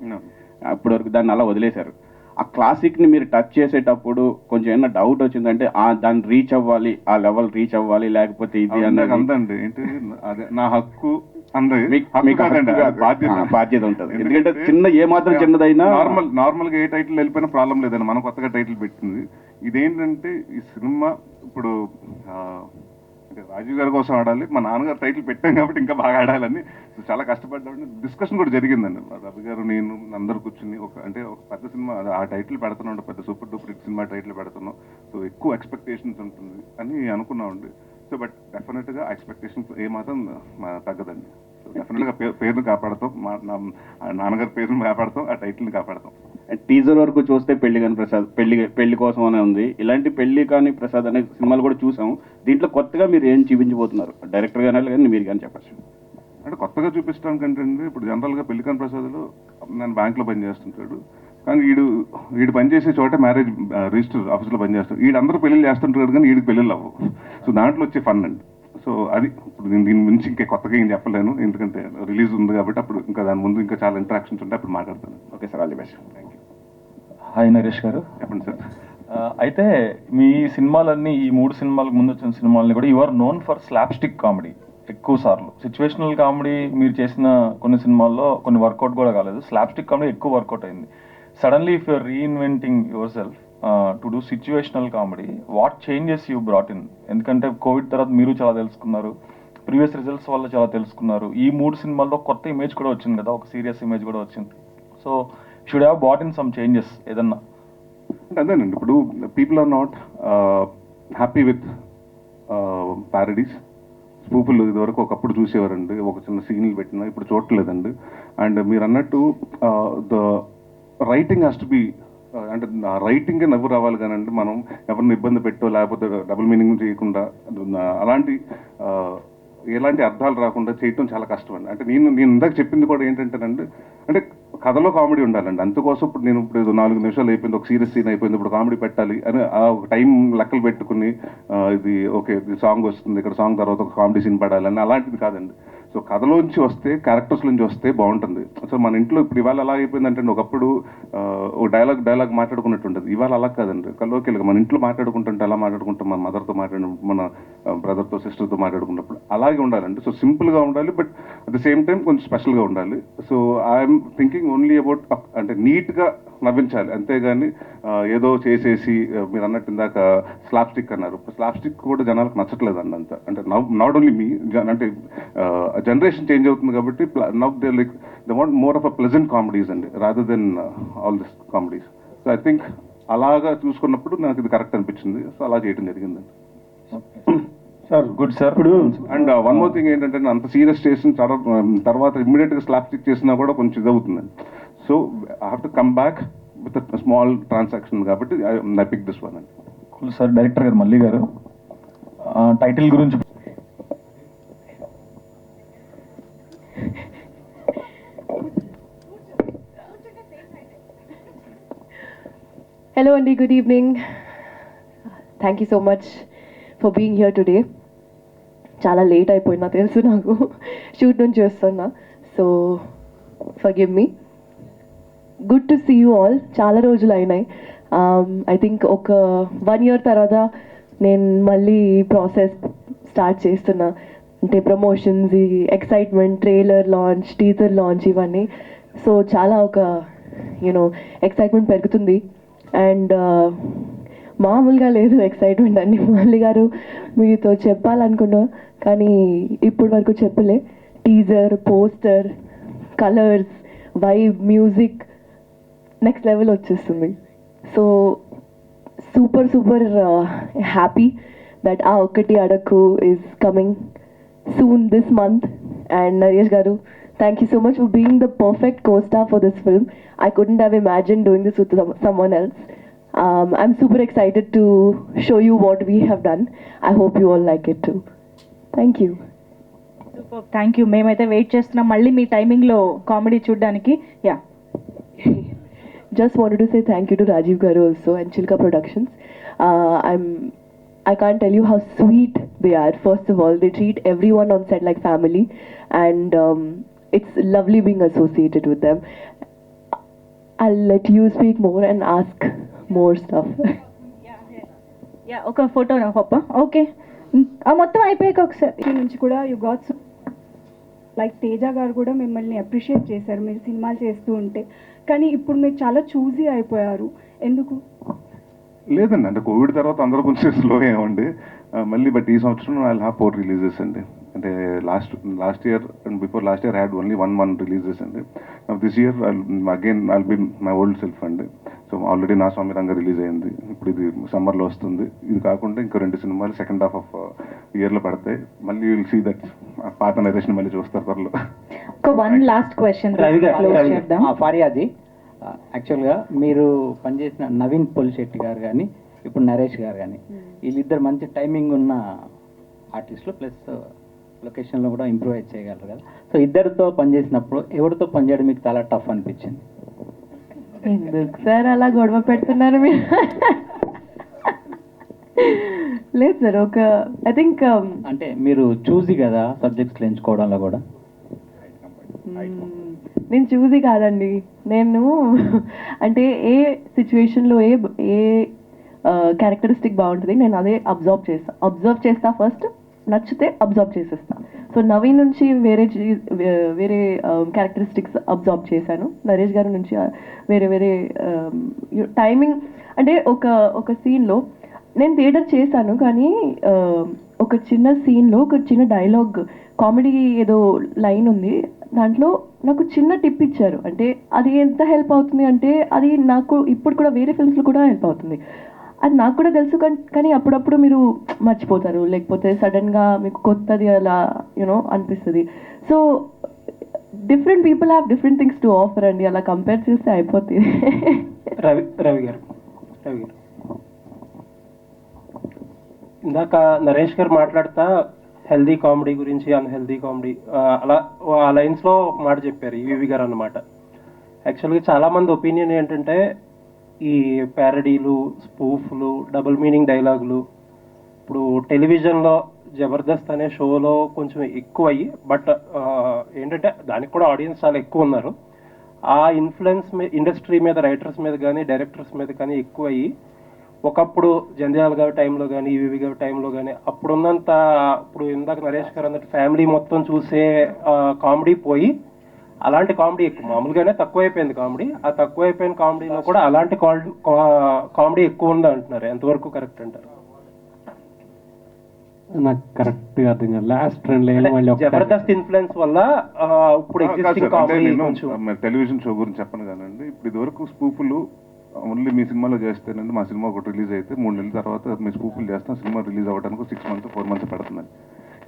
ఇప్పటి వరకు దాన్ని అలా వదిలేశారు. ఆ క్లాసిక్ని మీరు టచ్ చేసేటప్పుడు కొంచెం ఏమైనా డౌట్ వచ్చిందంటే దాన్ని రీచ్ అవ్వాలి, ఆ లెవెల్ రీచ్ అవ్వాలి, లేకపోతే ఇది అందండి ఏంటి అదే నా హక్కు బాధ్యత ఉంటుంది. ఎందుకంటే ఏ మాత్రం చిన్నదైనా నార్మల్గా ఏ టైటిల్ వెళ్ళిపోయినా ప్రాబ్లం లేదండి, మనం కొత్తగా టైటిల్ పెట్టింది. ఇదేంటంటే ఈ సినిమా ఇప్పుడు రాజీవ్ గారి కోసం ఆడాలి, మా నాన్నగారు టైటిల్ పెట్టాం కాబట్టి ఇంకా బాగా ఆడాలని చాలా కష్టపడ్డామని డిస్కషన్ కూడా జరిగిందండి. రవి గారు, నేను అందరు కూర్చుని ఒక పెద్ద సినిమా ఆ టైటిల్ పెడుతున్నాం, పెద్ద super duper hit cinema title పెడుతున్నాం, సో ఎక్కువ ఎక్స్పెక్టేషన్స్ ఉంటుంది అని అనుకున్నామండి. సో బట్ డెఫినెట్గా ఆ ఎక్స్పెక్టేషన్స్ ఏమాత్రం తగ్గదండి. సో డెఫినెట్గా పేరును కాపాడతాం, నాన్నగారి పేరును కాపాడతాం, ఆ టైటిల్ని కాపాడతాం. టీజర్ వరకు చూస్తే పెళ్లి కాని ప్రసాద్, పెళ్లి కోసం అనే ఉంది. ఇలాంటి పెళ్లి కాని ప్రసాద్ అనే సినిమాలు కూడా చూసాము. దీంట్లో కొత్తగా మీరు ఏం చూపించబోతున్నారు, డైరెక్టర్ గానే కానీ మీరు కానీ చెప్పచ్చు? అంటే కొత్తగా చూపించడానికి అంటే ఇప్పుడు జనరల్గా పెళ్లి కాని ప్రసాద్లో నేను బ్యాంక్లో పనిచేస్తుంటాడు, కానీ వీడు పనిచేసే చోట మ్యారేజ్ రిజిస్టర్ ఆఫీస్లో పనిచేస్తాడు. వీడందరూ పెళ్లి చేస్తుంటాడు కానీ వీడికి పెళ్ళిళ్ళు అవ్వవు. సో దాంట్లో వచ్చే ఫన్ అండి. సో అది ఇప్పుడు నేను దీని గురించి ఇంకా కొత్తగా ఏం చెప్పలేను, ఎందుకంటే రిలీజ్ ఉంది కాబట్టి అప్పుడు ఇంకా దాని ముందు ఇంకా చాలా ఇంటరాక్షన్స్ ఉంటాయి, అప్పుడు మాట్లాడతాను. Okay sir, all the best. Thank you. Hi Naresh గారు. చెప్పండి సార్. అయితే మీ సినిమాలన్నీ, ఈ 3 సినిమాలకు ముందు వచ్చిన సినిమాలని కూడా you are known for slapstick comedy. ఎక్కువ సార్లు సిచ్యువేషనల్ కామెడీ మీరు చేసిన కొన్ని సినిమాల్లో కొన్ని వర్కౌట్ కూడా కాలేదు, స్లాప్ స్టిక్ కామెడీ ఎక్కువ వర్కౌట్ అయింది. Suddenly if you're reinventing yourself to do situational comedy, what changes you brought in? ఎందుకంటే కోవిడ్ తర్వాత మీరు చాలా తెలుసుకున్నారు, ప్రీవియస్ రిజల్ట్స్ వల్ల చాలా తెలుసుకున్నారు. ఈ 3 సినిమాల్లో కొత్త ఇమేజ్ కూడా వచ్చింది కదా, ఒక సీరియస్ ఇమేజ్ కూడా వచ్చింది. So should have brought in some changes ఏదన్నా? అదేనండి, ఇప్పుడు people are not happy with parodies. స్పూపులు ఇదివరకు ఒకప్పుడు చూసేవారండి, ఒక చిన్న సీన్లు పెట్టినా ఇప్పుడు చూడట్లేదండి. అండ్ మీరు అన్నట్టు the writing has to be, అంటే రైటింగే నవ్వు రావాలి కానండి, మనం ఎవరిని ఇబ్బంది పెట్టో లేకపోతే డబుల్ మీనింగ్ చేయకుండా అలాంటి ఎలాంటి అర్థాలు రాకుండా చేయటం చాలా కష్టం అండి. అంటే నేను ఇందాక చెప్పింది కూడా ఏంటంటేనండి, అంటే కథలో కామెడీ ఉండాలండి. అందుకోసం ఇప్పుడు నేను ఇప్పుడు 4 నిమిషాలు అయిపోయింది, ఒక సీరియస్ సీన్ అయిపోయింది, ఇప్పుడు కామెడీ పెట్టాలి అని ఆ టైం లెక్కలు పెట్టుకుని ఇది ఓకే సాంగ్ వస్తుంది, ఇక్కడ సాంగ్ తర్వాత ఒక కామెడీ సీన్ పడాలని అలాంటిది కాదండి. సో కథలోంచి వస్తే క్యారెక్టర్స్ నుంచి వస్తే బాగుంటుంది. సో మన ఇంట్లో ఇప్పుడు ఇవాళ ఎలా అయిపోయిందంటే ఒకప్పుడు ఓ డైలాగ్ మాట్లాడుకున్నట్టు ఉంటుంది. ఇవాళ అలా కాదండి, కల్లోకి మన ఇంట్లో మాట్లాడుకుంటుంటే ఎలా మాట్లాడుకుంటాం, మన మదర్తో మాట్లాడినప్పుడు, మన బ్రదర్తో సిస్టర్తో మాట్లాడుకున్నప్పుడు అలాగే ఉండాలండి. సో సింపుల్గా ఉండాలి, but at the same time కొంచెం స్పెషల్గా ఉండాలి. So I'm thinking only about అంటే నీట్గా నవ్వించాలి, అంతేగాని ఏదో చేసేసి మీరు అన్నట్టు ఇందాక స్లాప్ స్టిక్ అన్నారు. స్లాప్ స్టిక్ కూడా జనాలకు నచ్చట్లేదు అండి అంత. అంటే నాట్ ఓన్లీ మీ, అంటే జనరేషన్ చేంజ్ అవుతుంది కాబట్టి now they like they want more of a pleasant comedies అండి, rather than all this comedies. So I think అలాగా చూసుకున్నప్పుడు నాకు ఇది కరెక్ట్ అనిపించింది. సో అలా చేయడం జరిగిందండి. Sir good sir. ఇప్పుడు అండ్ వన్ మోర్ థింగ్ ఏంటంటే అంత సీరియస్ చేసిన తర్వాత ఇమ్మీడియట్గా స్లాప్ స్టిక్ చేసినా కూడా కొంచెం ఇదవుతుందండి. So I have to come back with small transaction కాబట్టి ఐ పిక్ దిస్ వన్ అండి. సార్ డైరెక్టర్ గారు మల్లి గారు టైటిల్ గురించి Hello Andy, good evening. Thank you so much for being here today. చాలా లేట్ అయిపోయినా తెలుసు నాకు, షూట్ నుంచి వస్తున్నా, so forgive me. Good to see you all. చాలా రోజులు అయినాయి. ఐ థింక్ ఒక 1 year తర్వాత నేను మళ్ళీ ప్రాసెస్ స్టార్ట్ చేస్తున్నా. అంటే promotions, excitement, trailer launch, teaser launch, ఇవన్నీ. సో చాలా ఒక ఎక్సైట్మెంట్ పెరుగుతుంది. అండ్ మామూలుగా లేదు ఎక్సైట్మెంట్ అని మల్లి గారు మీతో చెప్పాలనుకున్నా, కానీ ఇప్పటి వరకు చెప్పలే. Teaser, poster, colours, vibe, music next level వచ్చేస్తుంది. సో సూపర్ హ్యాపీ దట్ ఆ ఒక్కటి అడక్కు is coming soon this month. And Naresh garu, thank you so much for being the perfect co-star for this film. I couldn't have imagined doing this with someone else. I'm super excited to show you what we have done. I hope you all like it too. Thank you. Super, thank you. మేమైతే వెయిట్ చేస్తున్నాం మళ్ళీ మీ టైమింగ్లో కామెడీ చూడడానికి. Yeah, just wanted to say thank you to Rajiv garu also and Chilka Productions. I can't tell you how sweet they are. First of all, they treat everyone on set like family, and it's lovely being associated with them. I'll let you speak more and ask more stuff. Yeah, ఒక ఫోటో నా పప్ప. ఓకే, మొత్తం అయిపోయాక ఒకసారి నుంచి కూడా యు గాట్ లైక్ తేజ గారు కూడా మిమ్మల్ని అప్రిషియేట్ చేశారు మీరు సినిమాలు చేస్తూ ఉంటే. కానీ ఇప్పుడు మీరు చాలా చూజీ అయిపోయారు, ఎందుకు? లేదండి, అంటే కోవిడ్ తర్వాత అందరూ కొంచెం స్లో అయ్యామండి మళ్ళీ. బట్ ఈ సంవత్సరం ఐ విల్ హ్యావ్ 4 releases అండి. అంటే last year and before last year had only 1 releases అండి. This year again I'll be my old self అండి. సో ఆల్రెడీ నా స్వామి రంగ రిలీజ్ అయింది, ఇప్పుడు ఇది సమ్మర్లో వస్తుంది. ఇది కాకుండా ఇంకో 2 సినిమాలు సెకండ్ హాఫ్ ఆఫ్ ఇయర్లో పడతాయి. మళ్ళీ విల్ సీ దట్ పాత నరేషన్ మళ్ళీ చూస్తారు త్వరలో. ఒక వన్ లాస్ట్ క్వశ్చన్ ఫారియాది. యాక్చువల్గా మీరు పనిచేసిన నవీన్ పోలిశెట్టి గారు కానీ ఇప్పుడు నరేష్ గారు కానీ వీళ్ళిద్దరు మంచి టైమింగ్ ఉన్న ఆర్టిస్టులు, ప్లస్ లొకేషన్లో కూడా ఇంప్రూవైజ్ చేయగలరు కదా. సో ఇద్దరితో పనిచేసినప్పుడు ఎవరితో పనిచేయడం మీకు చాలా టఫ్ అనిపించింది? ఎందుకు సార్ అలా గొడవ పెడుతున్నారు మీరు? లేదు సార్, ఒక ఐ థింక్ అంటే మీరు చూసి కదా సబ్జెక్ట్స్లో ఎంచుకోవడంలో కూడా. నేను చూసి కాదండి, నేను అంటే ఏ సిచ్యువేషన్లో ఏ క్యారెక్టరిస్టిక్ బాగుంటుంది నేను అదే అబ్జర్వ్ చేస్తా ఫస్ట్, నచ్చితే అబ్జర్వ్ చేసేస్తా. సో నవీన్ నుంచి వేరే క్యారెక్టరిస్టిక్స్ అబ్జర్వ్ చేశాను, నరేష్ గారి నుంచి వేరే టైమింగ్. అంటే ఒక సీన్లో నేను థియేటర్ చేశాను, కానీ ఒక చిన్న సీన్లో ఒక చిన్న డైలాగ్ కామెడీ ఏదో లైన్ ఉంది, దాంట్లో నాకు చిన్న టిప్ ఇచ్చారు. అంటే అది ఎంత హెల్ప్ అవుతుంది అంటే అది నాకు ఇప్పుడు కూడా వేరే ఫిల్మ్స్లో కూడా హెల్ప్ అవుతుంది. అది నాకు కూడా తెలుసు, కానీ అప్పుడప్పుడు మీరు మర్చిపోతారు, లేకపోతే సడన్గా మీకు కొత్తది అలా అనిపిస్తుంది. So different people have different things to offer అండి, అలా కంపేర్ చేస్తే అయిపోతుంది. రవి గారు ఇందాక నరేష్ గారు మాట్లాడుతా హెల్దీ కామెడీ గురించి, అన్హెల్దీ కామెడీ అలా ఆ లైన్స్లో ఒక మాట చెప్పారు ఈవీవి గారు అన్నమాట. యాక్చువల్గా చాలామంది ఒపీనియన్ ఏంటంటే ఈ ప్యారడీలు, స్పూఫ్లు, డబుల్ మీనింగ్ డైలాగులు ఇప్పుడు టెలివిజన్లో జబర్దస్త్ అనే షోలో కొంచెం ఎక్కువ అయ్యి, బట్ ఏంటంటే దానికి కూడా ఆడియన్స్ చాలా ఎక్కువ ఉన్నారు. ఆ ఇన్ఫ్లుయెన్స్ ఇండస్ట్రీ మీద, రైటర్స్ మీద కానీ డైరెక్టర్స్ మీద కానీ ఎక్కువ అయ్యి, ఒకప్పుడు జంధ్యాల గారి టైంలో కానీ ఈవీవి గారి టైంలో కానీ అప్పుడున్నంత, ఇప్పుడు ఇందాక నరేష్ గారు అన్నట్టు ఫ్యామిలీ మొత్తం చూసే కామెడీ పోయి అలాంటి కామెడీ ఎక్కువ, మామూలుగానే తక్కువైపోయింది కామెడీ. ఆ తక్కువైపోయిన కామెడీలో కూడా అలాంటి కామెడీ ఎక్కువ ఉంది అంటున్నారు. ఎంతవరకు కరెక్ట్ అంటారు? నాకు కరెక్ట్గా అర్థం కాదు. లాస్ట్ 2 ఏళ్ళు మళ్ళీ జబర్దస్త్ ఇన్ఫ్లుయెన్స్ వల్ల ఇప్పుడు ఎగ్జిస్టింగ్ కామెడీ టెలివిజన్ షో గురించి చెప్పను కానండి. ఇప్పుడు ఇదివరకు స్పూపులు ఓన్లీ మీ సినిమాలో చేస్తేనండి, మా సినిమా ఒకటి రిలీజ్ అయితే 3 నెలల తర్వాత మీ స్పూపులు చేస్తాం, సినిమా రిలీజ్ అవ్వడానికి 6 months 4 months పడుతుందండి.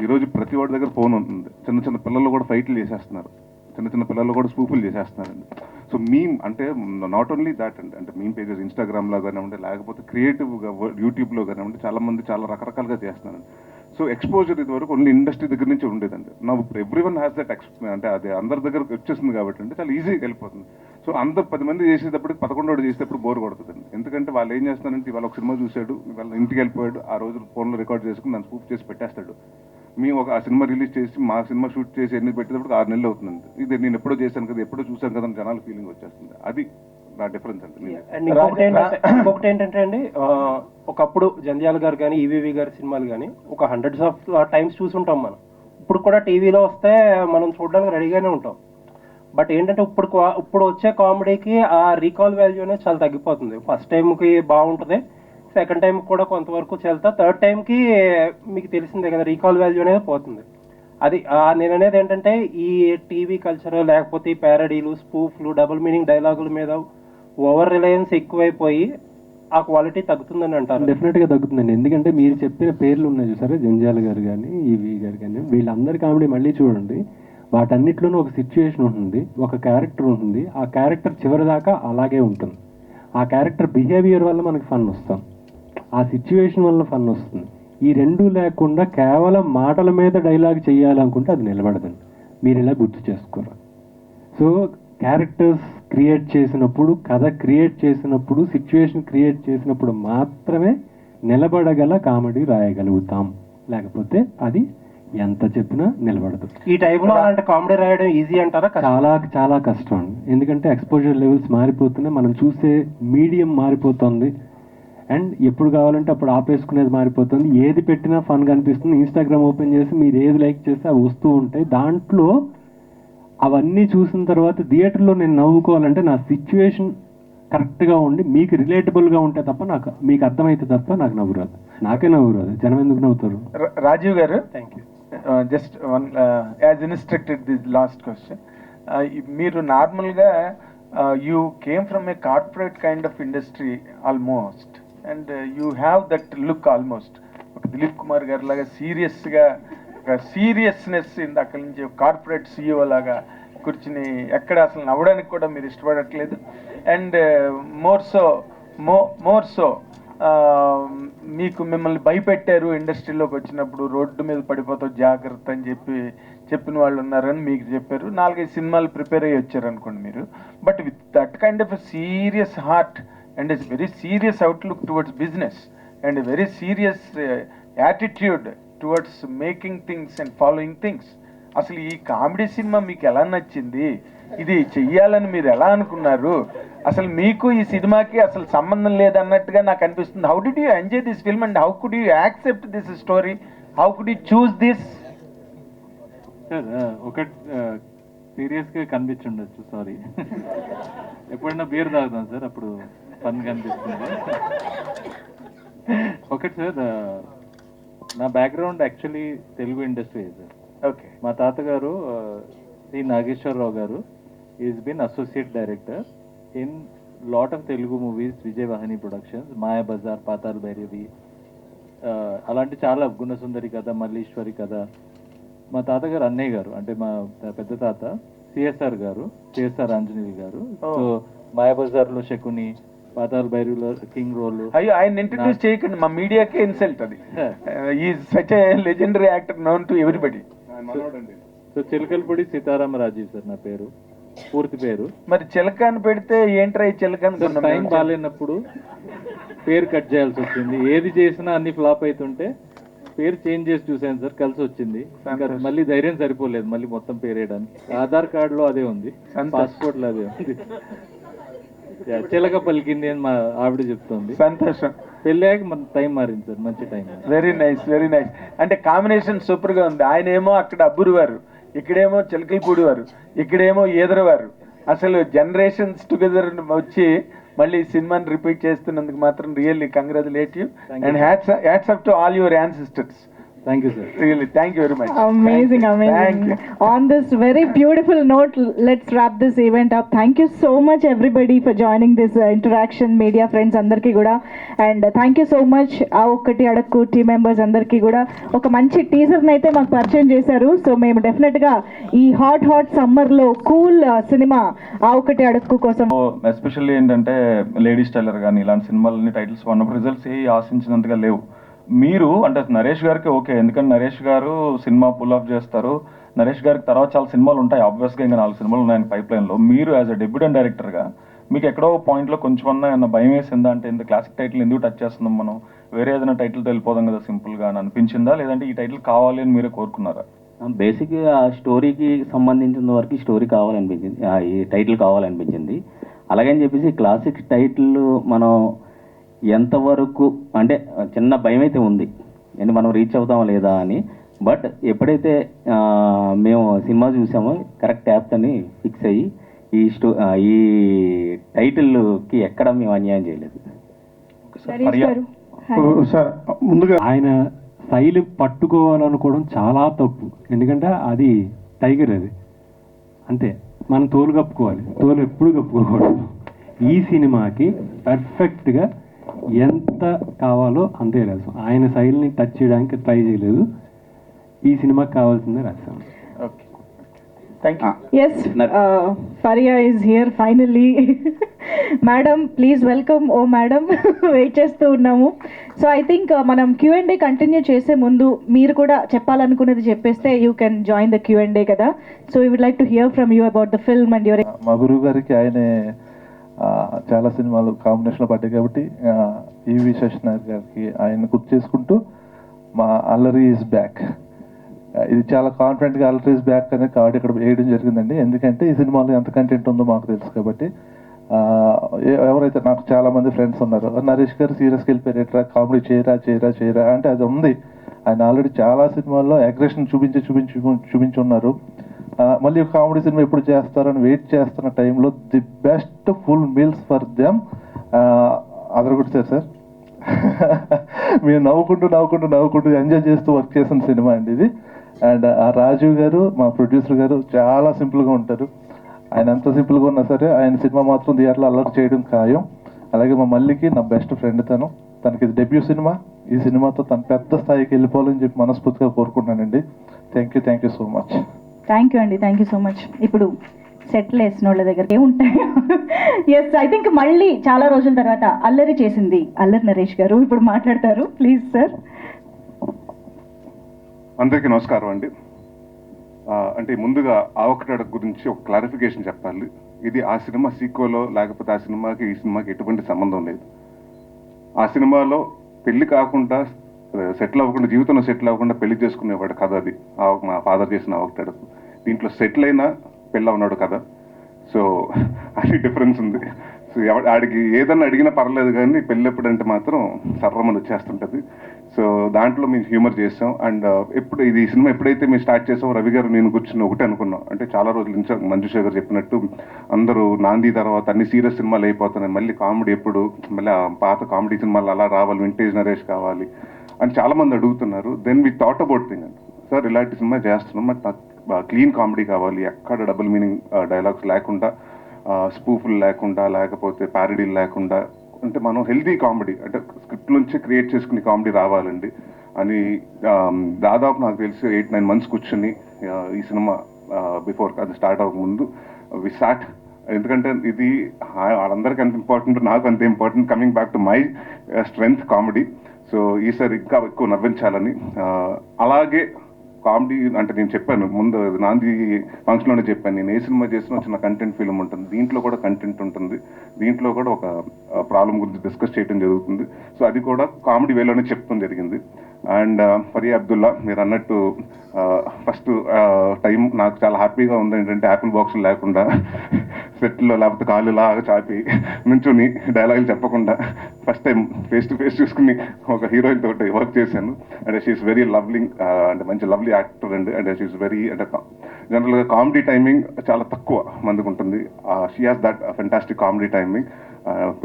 ఈరోజు ప్రతి వాడి దగ్గర ఫోన్ ఉంటుంది. చిన్న చిన్న పిల్లలు కూడా ఫైట్లు చేసేస్తున్నారు, చిన్న చిన్న పిల్లలు కూడా స్పూపులు చేసేస్తున్నారండి. సో మీమ్ అంటే నాట్ ఓన్లీ దాట్ అండి, అంటే మీమ్ పేజెస్ ఇన్స్టాగ్రామ్లో కానివ్వండి, లేకపోతే క్రియేటివ్గా యూట్యూబ్లో కానివ్వండి, చాలా మంది చాలా రకరకాలుగా చేస్తున్నారండి. సో ఎక్స్పోజర్ ఇది వరకు ఓన్లీ ఇండస్ట్రీ దగ్గర నుంచి ఉండేదండి. నా ఇప్పుడు ఎవ్రీ వన్ హ్యాస్ దట్ అంటే అది అందరి దగ్గరకు వచ్చేస్తుంది కాబట్టి అంటే చాలా ఈజీగా వెళ్ళిపోతుంది. సో అందరు 10 మంది చేసేటప్పుడు 11 చేసేటప్పుడు బోర్ కొడుతుందండి. ఎందుకంటే వాళ్ళు ఏం చేస్తారంటే ఇవాళ ఒక సినిమా చూశాడు, ఇవాళ ఇంటికి వెళ్ళిపోయాడు, ఆ రోజు ఫోన్లో రికార్డ్ చేసుకుని దాన్ని స్పూప్ చేసి పెట్టేస్తాడు. మేము ఆ సినిమా రిలీజ్ చేసి మా సినిమా షూట్ చేసి ఎన్ని పెట్టేటప్పుడు 6 నెలలు అవుతుందండి. ఇది నేను ఎప్పుడో చేశాను కదా, ఎప్పుడో చూశాను కదా అని జనాల ఫీలింగ్ వచ్చేస్తుంది. అది నా డిఫరెన్స్ అండి. ఇంకొకటి ఏంటంటే అండి, ఒకప్పుడు జంధ్యాల గారు కానీ ఈవీవి గారి సినిమాలు కానీ ఒక 100s of times చూసుంటాం మనం. ఇప్పుడు కూడా టీవీలో వస్తే మనం చూడడానికి రెడీగానే ఉంటాం. బట్ ఏంటంటే ఇప్పుడు వచ్చే కామెడీకి ఆ రీకాల్ వాల్యూ అనేది చాలా తగ్గిపోతుంది. ఫస్ట్ టైంకి బాగుంటుంది, సెకండ్ టైం కూడా కొంతవరకు చెల్తా, థర్డ్ టైంకి మీకు తెలిసిందే కదా రీకాల్ వాల్యూ అనేది పోతుంది. అది నేను అనేది ఏంటంటే ఈ టీవీ కల్చర్ లేకపోతే ఈ ప్యారడీలు, స్పూఫ్లు, డబుల్ మీనింగ్ డైలాగుల మీద ఓవర్ రిలయన్స్ ఎక్కువైపోయి ఆ క్వాలిటీ తగ్గుతుందని అంటారు. డెఫినెట్గా తగ్గుతుందండి. ఎందుకంటే మీరు చెప్పిన పేర్లు ఉన్నాయి చూసారా, జంధ్యాల గారు కానీ ఈవీ గారు కానీ, వీళ్ళందరి కామెడీ మళ్ళీ చూడండి, వాటన్నిటిలోనూ ఒక సిచ్యువేషన్ ఉంటుంది, ఒక క్యారెక్టర్ ఉంటుంది. ఆ క్యారెక్టర్ చివరి దాకా అలాగే ఉంటుంది. ఆ క్యారెక్టర్ బిహేవియర్ వల్ల మనకి ఫన్ వస్తాం, ఆ సిచ్యువేషన్ వల్ల ఫన్ వస్తుంది. ఈ రెండూ లేకుండా కేవలం మాటల మీద డైలాగ్ చేయాలనుకుంటే అది నిలబడదండి. మీరు ఇలా గుర్తు చేసుకోరు. సో క్యారెక్టర్స్ క్రియేట్ చేసినప్పుడు, కథ క్రియేట్ చేసినప్పుడు, సిచ్యువేషన్ క్రియేట్ చేసినప్పుడు మాత్రమే నిలబడగల కామెడీ రాయగలుగుతాం. లేకపోతే అది ఎంత చెప్పినా నిలబడదు. ఈ టైంలో అలాంటి కామెడీ రాయడం ఈజీ అంటారా? చాలా చాలా కష్టం అండి. ఎందుకంటే ఎక్స్పోజర్ లెవెల్స్ మారిపోతున్నాయి, మనం చూసే మీడియం మారిపోతుంది, అండ్ ఎప్పుడు కావాలంటే అప్పుడు ఆపేసుకునేది మారిపోతుంది. ఏది పెట్టినా ఫన్ కనిపిస్తుంది. ఇన్స్టాగ్రామ్ ఓపెన్ చేసి మీరు ఏది లైక్ చేస్తే అవి వస్తూ ఉంటాయి. దాంట్లో అవన్నీ చూసిన తర్వాత థియేటర్లో నేను నవ్వుకోవాలంటే నా సిచ్యువేషన్ కరెక్ట్గా ఉండి మీకు రిలేటబుల్గా ఉంటే తప్ప, నాకు మీకు అర్థమైతే తప్ప నాకు నవ్వు రాదు. నాకే నవ్వు రాదు, జనం ఎందుకు నవ్వుతారు? రాజీవ్ గారు, thank you. Just one as instructed this last question. మీరు నార్మల్గా you came from A corporate kind of industry almost, and you have that look almost. ఒక దిలీప్ కుమార్ గారి లాగా సీరియస్గా, ఒక సీరియస్నెస్ అక్కడి నుంచి కార్పొరేట్ సీఈఓ లాగా కూర్చుని ఎక్కడ అసలు నవ్వడానికి కూడా మీరు ఇష్టపడట్లేదు. అండ్ మోర్ సో మీకు మిమ్మల్ని భయపెట్టారు ఇండస్ట్రీలోకి వచ్చినప్పుడు, రోడ్డు మీద పడిపోతావు జాగ్రత్త అని చెప్పిన వాళ్ళు ఉన్నారని మీకు చెప్పారు. 4-5 సినిమాలు ప్రిపేర్ అయ్యి వచ్చారు అనుకోండి మీరు. But with that kind of a serious heart and it's very serious outlook towards business and very serious attitude towards making things and following things. అసలు ఈ కామెడీ సినిమా మీకు ఎలా నచ్చింది? ఇది చెయ్యాలని మీరు ఎలా అనుకున్నారు? అసలు మీకు ఈ సినిమాకి అసలు సంబంధం లేదన్నట్టుగా నాకు అనిపిస్తుంది. How did you enjoy this film and how could you accept this story? How could you choose this? Sir ఒకటి సీరియస్గా కనిపించుండొచ్చు, సారీ. ఎప్పుడైనా బీర్ తాగుతాం సార్, అప్పుడు ఫన్ కనిపిస్తుంది. ఒకటి సార్, నా background actually Telugu industry sir. Okay. మా తాతగారు సి నాగేశ్వరరావు గారు is been associate director in lot of Telugu movies, Vijayavahini productions, Mayabazar, Pathala Bhairavi, అలాంటి చాలా, గుణసుందరి కథ, మల్లీశ్వరి కథ. మా తాతగారు అన్నయ్య గారు, అంటే మా పెద్ద తాత సిఎస్ఆర్ గారు, సిఎస్ఆర్ ఆంజనేయులు గారు. సో మాయాబజార్లో శకుని, పాతాళ భైరవిలో కింగ్ రోల్. అయ్యో, ఆయన ఇంట్రడ్యూస్ చేయకండి, మా మీడియాకే ఇన్సల్ట్ అది. Is such a legendary actor known to everybody. So Chilakalapudi Seetharama Rajeev sir నా పేరు, పూర్తి పేరు. మరి చిలకాన్ని పెడితే ఏంట్రా ఈ చిలకాన్ని? టైం బాగాలేనప్పుడు పేరు కట్ చేయాల్సి వచ్చింది. ఏది చేసినా అన్ని ఫ్లాప్ అవుతుంటే పేరు చేంజ్ చేసి చూసాను సార్, కలిసి వచ్చింది. ఇంకా మళ్ళీ ధైర్యం సరిపోలేదు మళ్ళీ మొత్తం పేరు వేయడానికి. ఆధార్ కార్డులో అదే ఉంది, పాస్పోర్ట్లో అదే ఉంది. చిలక పలికింది అని మా ఆవిడ చెప్తుంది. సంతోషం. పెళ్ళాక మన టైం మారింది సార్, మంచి time. Very nice, very nice. అంటే కాంబినేషన్ సూపర్ గా ఉంది. ఆయన ఏమో అక్కడ అబ్బురు వారు, ఇక్కడేమో చిలకలపూడి వారు, ఇక్కడేమో ఈదరవారు. అసలు జనరేషన్స్ టుగెదర్ వచ్చి మళ్ళీ సినిమాని రిపీట్ చేస్తున్నందుకు మాత్రం really congratulate you and hats up to all your ancestors. Thank you, sir. Really, thank you very much. Amazing, amazing. Thank you. On this very beautiful note, let's wrap this event up. Thank you so much, everybody, for joining this interaction. Media friends, andarki kuda, and thank you so much. Aa okkati adakku team members andarki kuda oka manchi teaser naithe maaku పరిచయం చేశారు. సో మేము డెఫినెట్ గా ఈ హాట్ సమ్మర్ లో కూల్ సినిమా ఆ ఒక్కటి అడక్కు కోసం, ఎస్పెషల్లీ ఏంటంటే లేడీస్ టైలర్ కానీ ఇలాంటి సినిమాలని టైటిల్స్ ఉన్నప్పుడు రిజల్ట్స్ ఏ ఆశించినంతగా లేవు. మీరు అంటే నరేష్ గారికి ఓకే, ఎందుకంటే నరేష్ గారు సినిమా పుల్ ఆఫ్ చేస్తారు. నరేష్ గారికి తర్వాత చాలా సినిమాలు ఉంటాయి, ఆబ్వియస్గా ఇంకా 4 సినిమాలు ఉన్నాయి పైప్ లైన్లో. మీరు యాజ్ అ డెబ్యూటెంట్ డైరెక్టర్గా మీకు ఎక్కడో పాయింట్లో కొంచెమన్నా ఏమన్నా భయం వేసిందా? అంటే ఇంత క్లాసిక్ టైటిల్ ఎందుకు టచ్ చేస్తున్నాం మనం, వేరే ఏదైనా టైటిల్తో వెళ్ళిపోదాం కదా సింపుల్గా అని అనిపించిందా, లేదంటే ఈ టైటిల్ కావాలి అని మీరే కోరుకున్నారా? బేసిక్గా ఆ స్టోరీకి సంబంధించిన వరకు ఈ స్టోరీ కావాలనిపించింది, ఈ టైటిల్ కావాలనిపించింది. అలాగని చెప్పేసి క్లాసిక్ టైటిల్ మనం ఎంతవరకు అంటే చిన్న భయం అయితే ఉంది, అంటే మనం రీచ్ అవుతామా లేదా అని. బట్ ఎప్పుడైతే మేము సినిమా చూసామో కరెక్ట్ యాప్ అని ఫిక్స్ అయ్యి ఈ టైటిల్కి ఎక్కడ మేము అన్యాయం చేయలేదు. ముందుగా ఆయన శైలి పట్టుకోవాలనుకోవడం చాలా తప్పు, ఎందుకంటే అది టైగర్, అది అంతే. మనం తోలు కప్పుకోవాలి, తోలు ఎప్పుడు కప్పుకోకూడదు. ఈ సినిమాకి పర్ఫెక్ట్గా ఎంత కావాలో అంతే రాసాం. ఆయన శైలిని టచ్ చేయడానికి ట్రై చేయలేదు, ఈ సినిమాకి కావాల్సిందే రాసాం. Okay, thank you. yes, Faria is here finally. Madam please welcome. Oh madam wait చేస్తూ ఉన్నాము. సో ఐ థింక్ మనం Q&A కంటిన్యూ చేసే ముందు మీరు కూడా చెప్పాలనుకునేది చెప్పేస్తే you can join the Q&A కదా. So we would like to hear from you about the film and your. మా గురువు గారికి ఆయనే చాలా సినిమాలు కాంబినేషన్లో పడ్డాయి కాబట్టి ఈవి శశినాథ్ గారికి ఆయన గుర్తు చేసుకుంటూ మా అల్లరి ఈజ్ బ్యాక్, ఇది చాలా కాన్ఫిడెంట్గా అల్లరి ఈజ్ బ్యాక్ అనే కార్డు ఇక్కడ వేయడం జరిగిందండి. ఎందుకంటే ఈ సినిమాలో ఎంత కంటెంట్ ఉందో మాకు తెలుసు కాబట్టి. ఎవరైతే నాకు చాలా మంది ఫ్రెండ్స్ ఉన్నారు, నరేష్ గారు సీరియస్కి వెళ్ళిపోయారు, కామెడీ చేయరా అంటే అది ఉంది. ఆయన ఆల్రెడీ చాలా సినిమాల్లో అగ్రెషన్ చూపించి ఉన్నారు. మళ్ళీ కామెడీ సినిమా ఎప్పుడు చేస్తారని వెయిట్ చేస్తున్న టైంలో the best full meals for them అదరగొట్టారు సార్. మేము నవ్వుకుంటూ ఎంజాయ్ చేస్తూ వర్క్ చేసిన సినిమా అండి ఇది. అండ్ ఆ రాజీవ్ గారు మా ప్రొడ్యూసర్ గారు చాలా సింపుల్గా ఉంటారు. ఆయన ఎంత సింపుల్గా ఉన్నా సరే ఆయన సినిమా మాత్రం థియేటర్లో అల్లరి చేయడం ఖాయం. అలాగే మా మల్లికి నా బెస్ట్ ఫ్రెండ్ తనకి ఇది డెబ్యూ సినిమా. ఈ సినిమాతో తను పెద్ద స్థాయికి వెళ్ళిపోవాలని చెప్పి మనస్ఫూర్తిగా కోరుకుంటున్నానండి. Thank you so much. Thank you అండి, థ్యాంక్ యూ సో మచ్. ఇప్పుడు సెటిల్ వేసిన వాళ్ళ దగ్గర ఉంటాయి. ఎస్, ఐ థింక్ మళ్ళీ చాలా రోజుల తర్వాత అల్లరి చేసింది అల్లరి నరేష్ గారు ఇప్పుడు మాట్లాడతారు. Please sir. అందరికీ నమస్కారం అండి. అంటే ముందుగా ఆ ఒక్కటి అడగ గురించి ఒక క్లారిఫికేషన్ చెప్పాలి. ఇది ఆ సినిమా సీక్వెలో లేకపోతే ఆ సినిమాకి ఈ సినిమాకి ఎటువంటి సంబంధం లేదు. ఆ సినిమాలో పెళ్లి కాకుండా సెటిల్ అవ్వకుండా, జీవితంలో సెటిల్ అవ్వకుండా పెళ్లి చేసుకునేవాడు కథ అది. మా ఫాదర్ చేసిన ఆ ఒక్కటి అడుగు. దీంట్లో సెటిల్ అయినా పెళ్ళి ఉన్నాడు కదా. సో అది డిఫరెన్స్ ఉంది. సో ఆడికి ఏదన్నా అడిగినా పర్లేదు, కానీ పెళ్ళి ఎప్పుడంటే మాత్రం సర్రమని వచ్చేస్తుంటుంది. సో దాంట్లో మేము హ్యూమర్ చేసాం. అండ్ ఈ సినిమా ఎప్పుడైతే మేము స్టార్ట్ చేసాం, రవి గారు నేను కూర్చుని ఒకటే అనుకున్నాం, అంటే చాలా రోజుల నుంచి మంజుష గారు చెప్పినట్టు అందరూ నాంది తర్వాత అన్ని సీరియస్ సినిమాలు అయిపోతున్నాయి, మళ్ళీ కామెడీ ఎప్పుడు, మళ్ళీ పాత కామెడీ సినిమాలు అలా రావాలి, వింటేజ్ నరేష్ కావాలి అని చాలా మంది అడుగుతున్నారు. Then we thought about thing అండి, సార్ ఇలాంటి సినిమా చేస్తున్నాం, బట్ నాకు క్లీన్ కామెడీ కావాలి, ఎక్కడ డబుల్ మీనింగ్ డైలాగ్స్ లేకుండా, స్పూఫులు లేకుండా, లేకపోతే ప్యారడీలు లేకుండా, అంటే మనం హెల్దీ కామెడీ అంటే స్క్రిప్ట్ నుంచి క్రియేట్ చేసుకునే కామెడీ రావాలండి అని దాదాపు నాకు తెలిసి 8-9 months కూర్చొని ఈ సినిమా బిఫోర్ అది స్టార్ట్ అవ్వకముందు వి స్టార్ట్. ఎందుకంటే ఇది వాళ్ళందరికీ అంత ఇంపార్టెంట్, నాకు అంత important, coming back to my strength comedy. So ఈసారి ఇంకా ఎక్కువ నవ్వించాలని, అలాగే కామెడీ అంటే నేను చెప్పాను ముందు నాంది ఫంక్షన్లోనే చెప్పాను, నేను ఏ సినిమా చేసినా చిన్న కంటెంట్ ఫిల్మ్ ఉంటుంది, దీంట్లో కూడా కంటెంట్ ఉంటుంది, దీంట్లో కూడా ఒక ప్రాబ్లం గురించి డిస్కస్ చేయడం జరుగుతుంది. సో అది కూడా కామెడీ వేలోనే చెప్పడం జరిగింది. అండ్ ఫరియా అబ్దుల్లా మీరు అన్నట్టు ఫస్ట్ టైం నాకు చాలా హ్యాపీగా ఉంది ఏంటంటే యాపిల్ బాక్సులు లేకుండా సెట్లో లేకపోతే కాళ్ళు లాగా చాపి నుంచుని డైలాగులు చెప్పకుండా first time face to face చూసుకుని ఒక హీరోయిన్ తోటి వర్క్ చేశాను. అండ్ షీఈస్ వెరీ లవ్లీ, అంటే మంచి లవ్లీ యాక్టర్ అండి. అండ్ షీఈస్ వెరీ అంటే జనరల్గా కామెడీ టైమింగ్ చాలా తక్కువ మందికి ఉంటుంది. She has that fantastic comedy timing,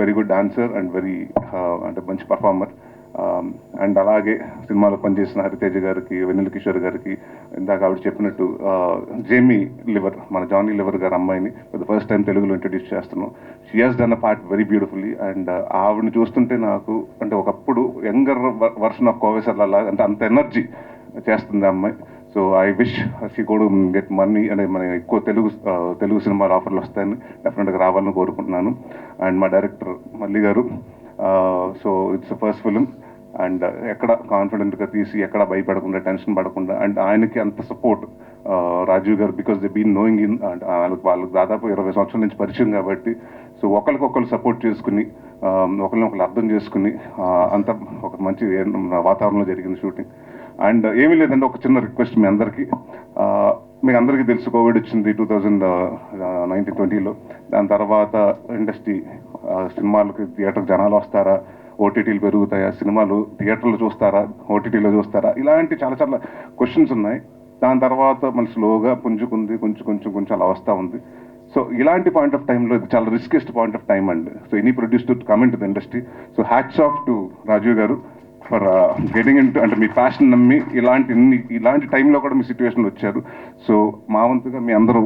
very good dancer and very అంటే మంచి పర్ఫార్మర్. అండ్ అలాగే సినిమాలో పనిచేసిన హరితేజ గారికి, వెన్నెల కిషోర్ గారికి, ఇందాక ఆవిడ చెప్పినట్టు జేమీ లివర్, మన జానీ లివర్ గారి అమ్మాయిని ఫర్ ద ఫస్ట్ టైం తెలుగులో ఇంట్రడ్యూస్ చేస్తున్నాం. She has done a part very beautifully. And ఆవిడని చూస్తుంటే నాకు అంటే ఒకప్పుడు యంగర్ వర్షన్ ఆఫ్ కోవేశ్వర్ లాగా అంటే అంత ఎనర్జీ చేస్తుంది ఆ అమ్మాయి. సో ఐ విష్ షీ కూడా గెట్ మనీ అంటే మన ఎక్కువ తెలుగు సినిమాలు ఆఫర్లు వస్తాయని డెఫినెట్గా రావాలని కోరుకుంటున్నాను. అండ్ మా డైరెక్టర్ మల్లి గారు, so it's first film and ఎక్కడ కాన్ఫిడెంట్గా తీసి ఎక్కడ భయపడకుండా టెన్షన్ పడకుండా అండ్ ఆయనకి అంత support Rajiv garu, because they been knowing in and వాళ్ళకి దాదాపు 20 సంవత్సరాల నుంచి పరిచయం కాబట్టి సో ఒకరికొకరు సపోర్ట్ చేసుకుని ఒకరినొకరు అర్థం చేసుకుని అంత ఒక మంచి వాతావరణంలో జరిగింది షూటింగ్. అండ్ ఏమీ లేదంటే ఒక చిన్న రిక్వెస్ట్ మీ అందరికీ, మీకు అందరికీ తెలుసు కోవిడ్ వచ్చింది 2019-20లో. దాని తర్వాత ఇండస్ట్రీ సినిమాలకి థియేటర్కి జనాలు వస్తారా, ఓటీటీలు పెరుగుతాయా, సినిమాలు థియేటర్లో చూస్తారా, ఓటీటీలో చూస్తారా, ఇలాంటి చాలా చాలా క్వశ్చన్స్ ఉన్నాయి. దాని తర్వాత మళ్ళీ స్లోగా పుంజుకుంది, కొంచెం అలా వస్తూ ఉంది. సో ఇలాంటి పాయింట్ ఆఫ్ టైంలో ఇది చాలా రిస్కెస్ట్ పాయింట్ ఆఫ్ టైం అండి. So any produce to come in to the industry. So hats off to Rajiv garu for getting in to అంటే మీ ప్యాషన్ నమ్మి ఇలాంటి టైంలో కూడా మీ సిచ్యువేషన్లో వచ్చారు. సో మా వంతుగా మీ అందరూ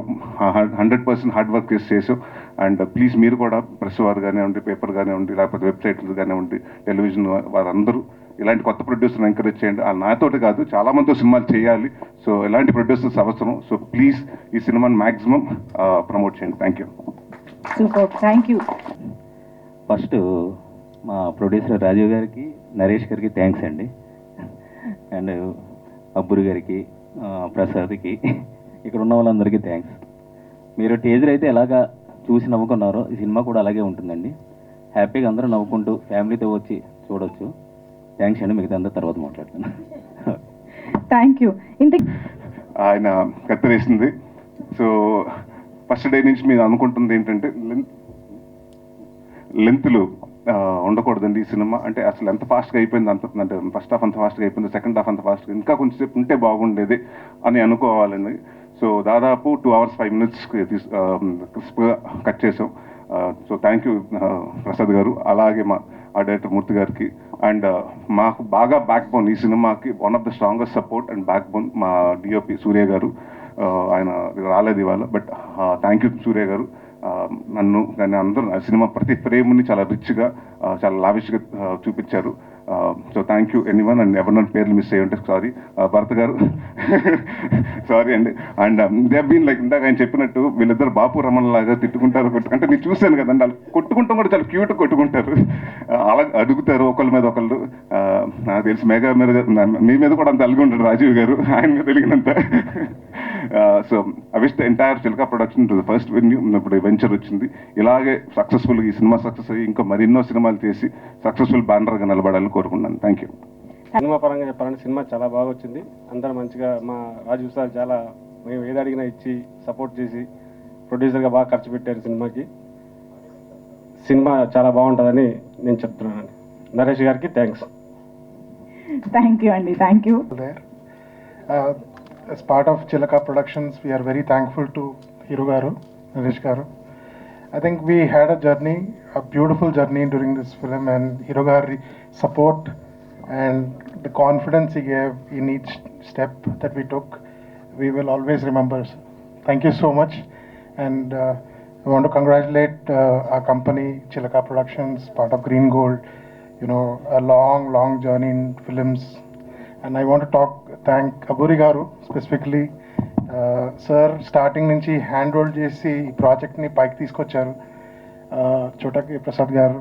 100% హార్డ్ వర్క్ చేసాం. అండ్ ప్లీజ్ మీరు కూడా ప్రెస్ వారు కానివ్వండి, పేపర్ కానివ్వండి, లేకపోతే వెబ్సైట్లు కానివ్వండి, టెలివిజన్ వారందరూ ఇలాంటి కొత్త ప్రొడ్యూసర్ని ఎంకరేజ్ చేయండి. నాతోటి కాదు చాలా మందితో సినిమాలు చేయాలి. సో ఇలాంటి ప్రొడ్యూసర్స్ అవసరం. సో ప్లీజ్ ఈ సినిమాని మ్యాక్సిమం ప్రమోట్ చేయండి. Thank you. Super, thank you. First మా ప్రొడ్యూసర్ రాజీవ్ గారికి, నరేష్ గారికి థ్యాంక్స్ అండి. అండ్ అబ్బురు గారికి, ప్రసాద్కి, ఇక్కడ ఉన్న వాళ్ళందరికీ థ్యాంక్స్. మీరు టీజర్ అయితే ఎలాగా చూసి నవ్వుకున్నారో ఈ సినిమా కూడా అలాగే ఉంటుందండి. హ్యాపీగా అందరూ నవ్వుకుంటూ ఫ్యామిలీతో వచ్చి చూడొచ్చు. థ్యాంక్స్ అండి. మిగతా అందరూ తర్వాత మాట్లాడుతున్నాను. Thank you. ఆయన కత్తిరేసింది. సో ఫస్ట్ డే నుంచి మీరు అనుకుంటుంది ఏంటంటే లెంత్లు ఉండకూడదండి ఈ సినిమా. అంటే అసలు ఎంత ఫాస్ట్గా అయిపోయింది, అంటే ఫస్ట్ హాఫ్ అంత ఫాస్ట్గా అయిపోయింది, సెకండ్ హాఫ్ అంత ఫాస్ట్గా, ఇంకా కొంచెంసేపు ఉంటే బాగుండేది అని అనుకోవాలండి. సో దాదాపు 2 hours 5 minutes క్రిస్ప్గా కట్ చేసాం. సో థ్యాంక్ యూ ప్రసాద్ గారు, అలాగే మా డైరెక్టర్ మూర్తి గారికి. అండ్ మాకు బాగా బ్యాక్ బోన్ ఈ సినిమాకి one of the strongest support and back bone మా డిఓపి సూర్య గారు. ఆయన రాలేదు ఇవాళ, బట్ థ్యాంక్ యూ సూర్య గారు. నన్ను కానీ అందరూ సినిమా ప్రతి ఫ్రేమ్ని చాలా రిచ్గా చాలా లావిష్గా చూపించారు. So thank you anyone. And ఎవరినైనా పేర్లు మిస్ అయ్యి ఉంటే సారీ. భరత్ గారు సారీ అండి. అండ్ దే బీన్ లైక్ ఇందాక ఆయన చెప్పినట్టు వీళ్ళిద్దరు బాపు రమణ లాగా తిట్టుకుంటారు, అంటే నేను చూశాను కదండి, వాళ్ళు కొట్టుకుంటాం కూడా చాలా క్యూట్ కొట్టుకుంటారు, అలా అడుగుతారు ఒకళ్ళ మీద ఒకళ్ళు. నాకు తెలిసి మెగా మీద మీ మీద కూడా అంత అలిగి ఉంటాడు రాజీవ్ గారు, ఆయన మీద తెలిగినంత. So I wish the entire Chilaka production to the first venue. ఇప్పుడు వెంచర్ వచ్చింది, ఇలాగే సక్సెస్ఫుల్గా ఈ సినిమా సక్సెస్ అయ్యి ఇంకా మరెన్నో సినిమాలు చేసి సక్సెస్ఫుల్ బ్యానర్గా నిలబడాలని కోరుకున్నాను. Thank you. సినిమా పరంగా చెప్పాలంటే సినిమా చాలా బాగా వచ్చింది. అందరూ మంచిగా, మా రాజీవ్ సార్ చాలా మేము ఏది అడిగినా ఇచ్చి సపోర్ట్ చేసి ప్రొడ్యూసర్గా బాగా ఖర్చు పెట్టారు సినిమాకి. సినిమా చాలా బాగుంటుందని నేను చెప్తున్నానండి. నరేష్ గారికి థ్యాంక్స్. థ్యాంక్ యూ అండి. Thank you. As part of Chilaka Productions, we are very thankful to Hiro Garu, Naresh Garu. I think we had a journey, a beautiful journey during this film, and Hiro Garu support and the confidence he gave in each step that we took, we will always remember. Thank you so much, and I want to congratulate our company, Chilaka Productions, part of Green Gold. You know, a long journey in films. And I want to thank Aburi Garu specifically. Sir, starting nunchi hand hold chesi ee project ni paiki teeskocharu. Chotaki Prasad Garu,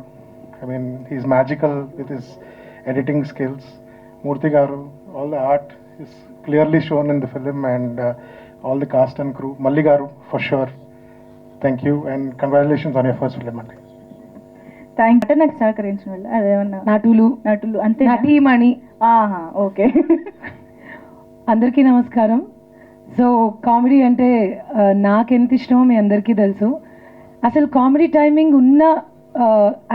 I mean, he's magical with his editing skills. Murthy Garu, all the art is clearly shown in the film, and all the cast and crew. Malli garu, for sure. Thank you, and congratulations on your first film. Thank అంటే నాకు సహకరించిన వాళ్ళు అదేమన్నా నటులు నటులు అంతే నటీమణి ఓకే అందరికీ నమస్కారం. సో కామెడీ అంటే నాకెంత ఇష్టమో మీ అందరికీ తెలుసు. అసలు కామెడీ టైమింగ్ ఉన్న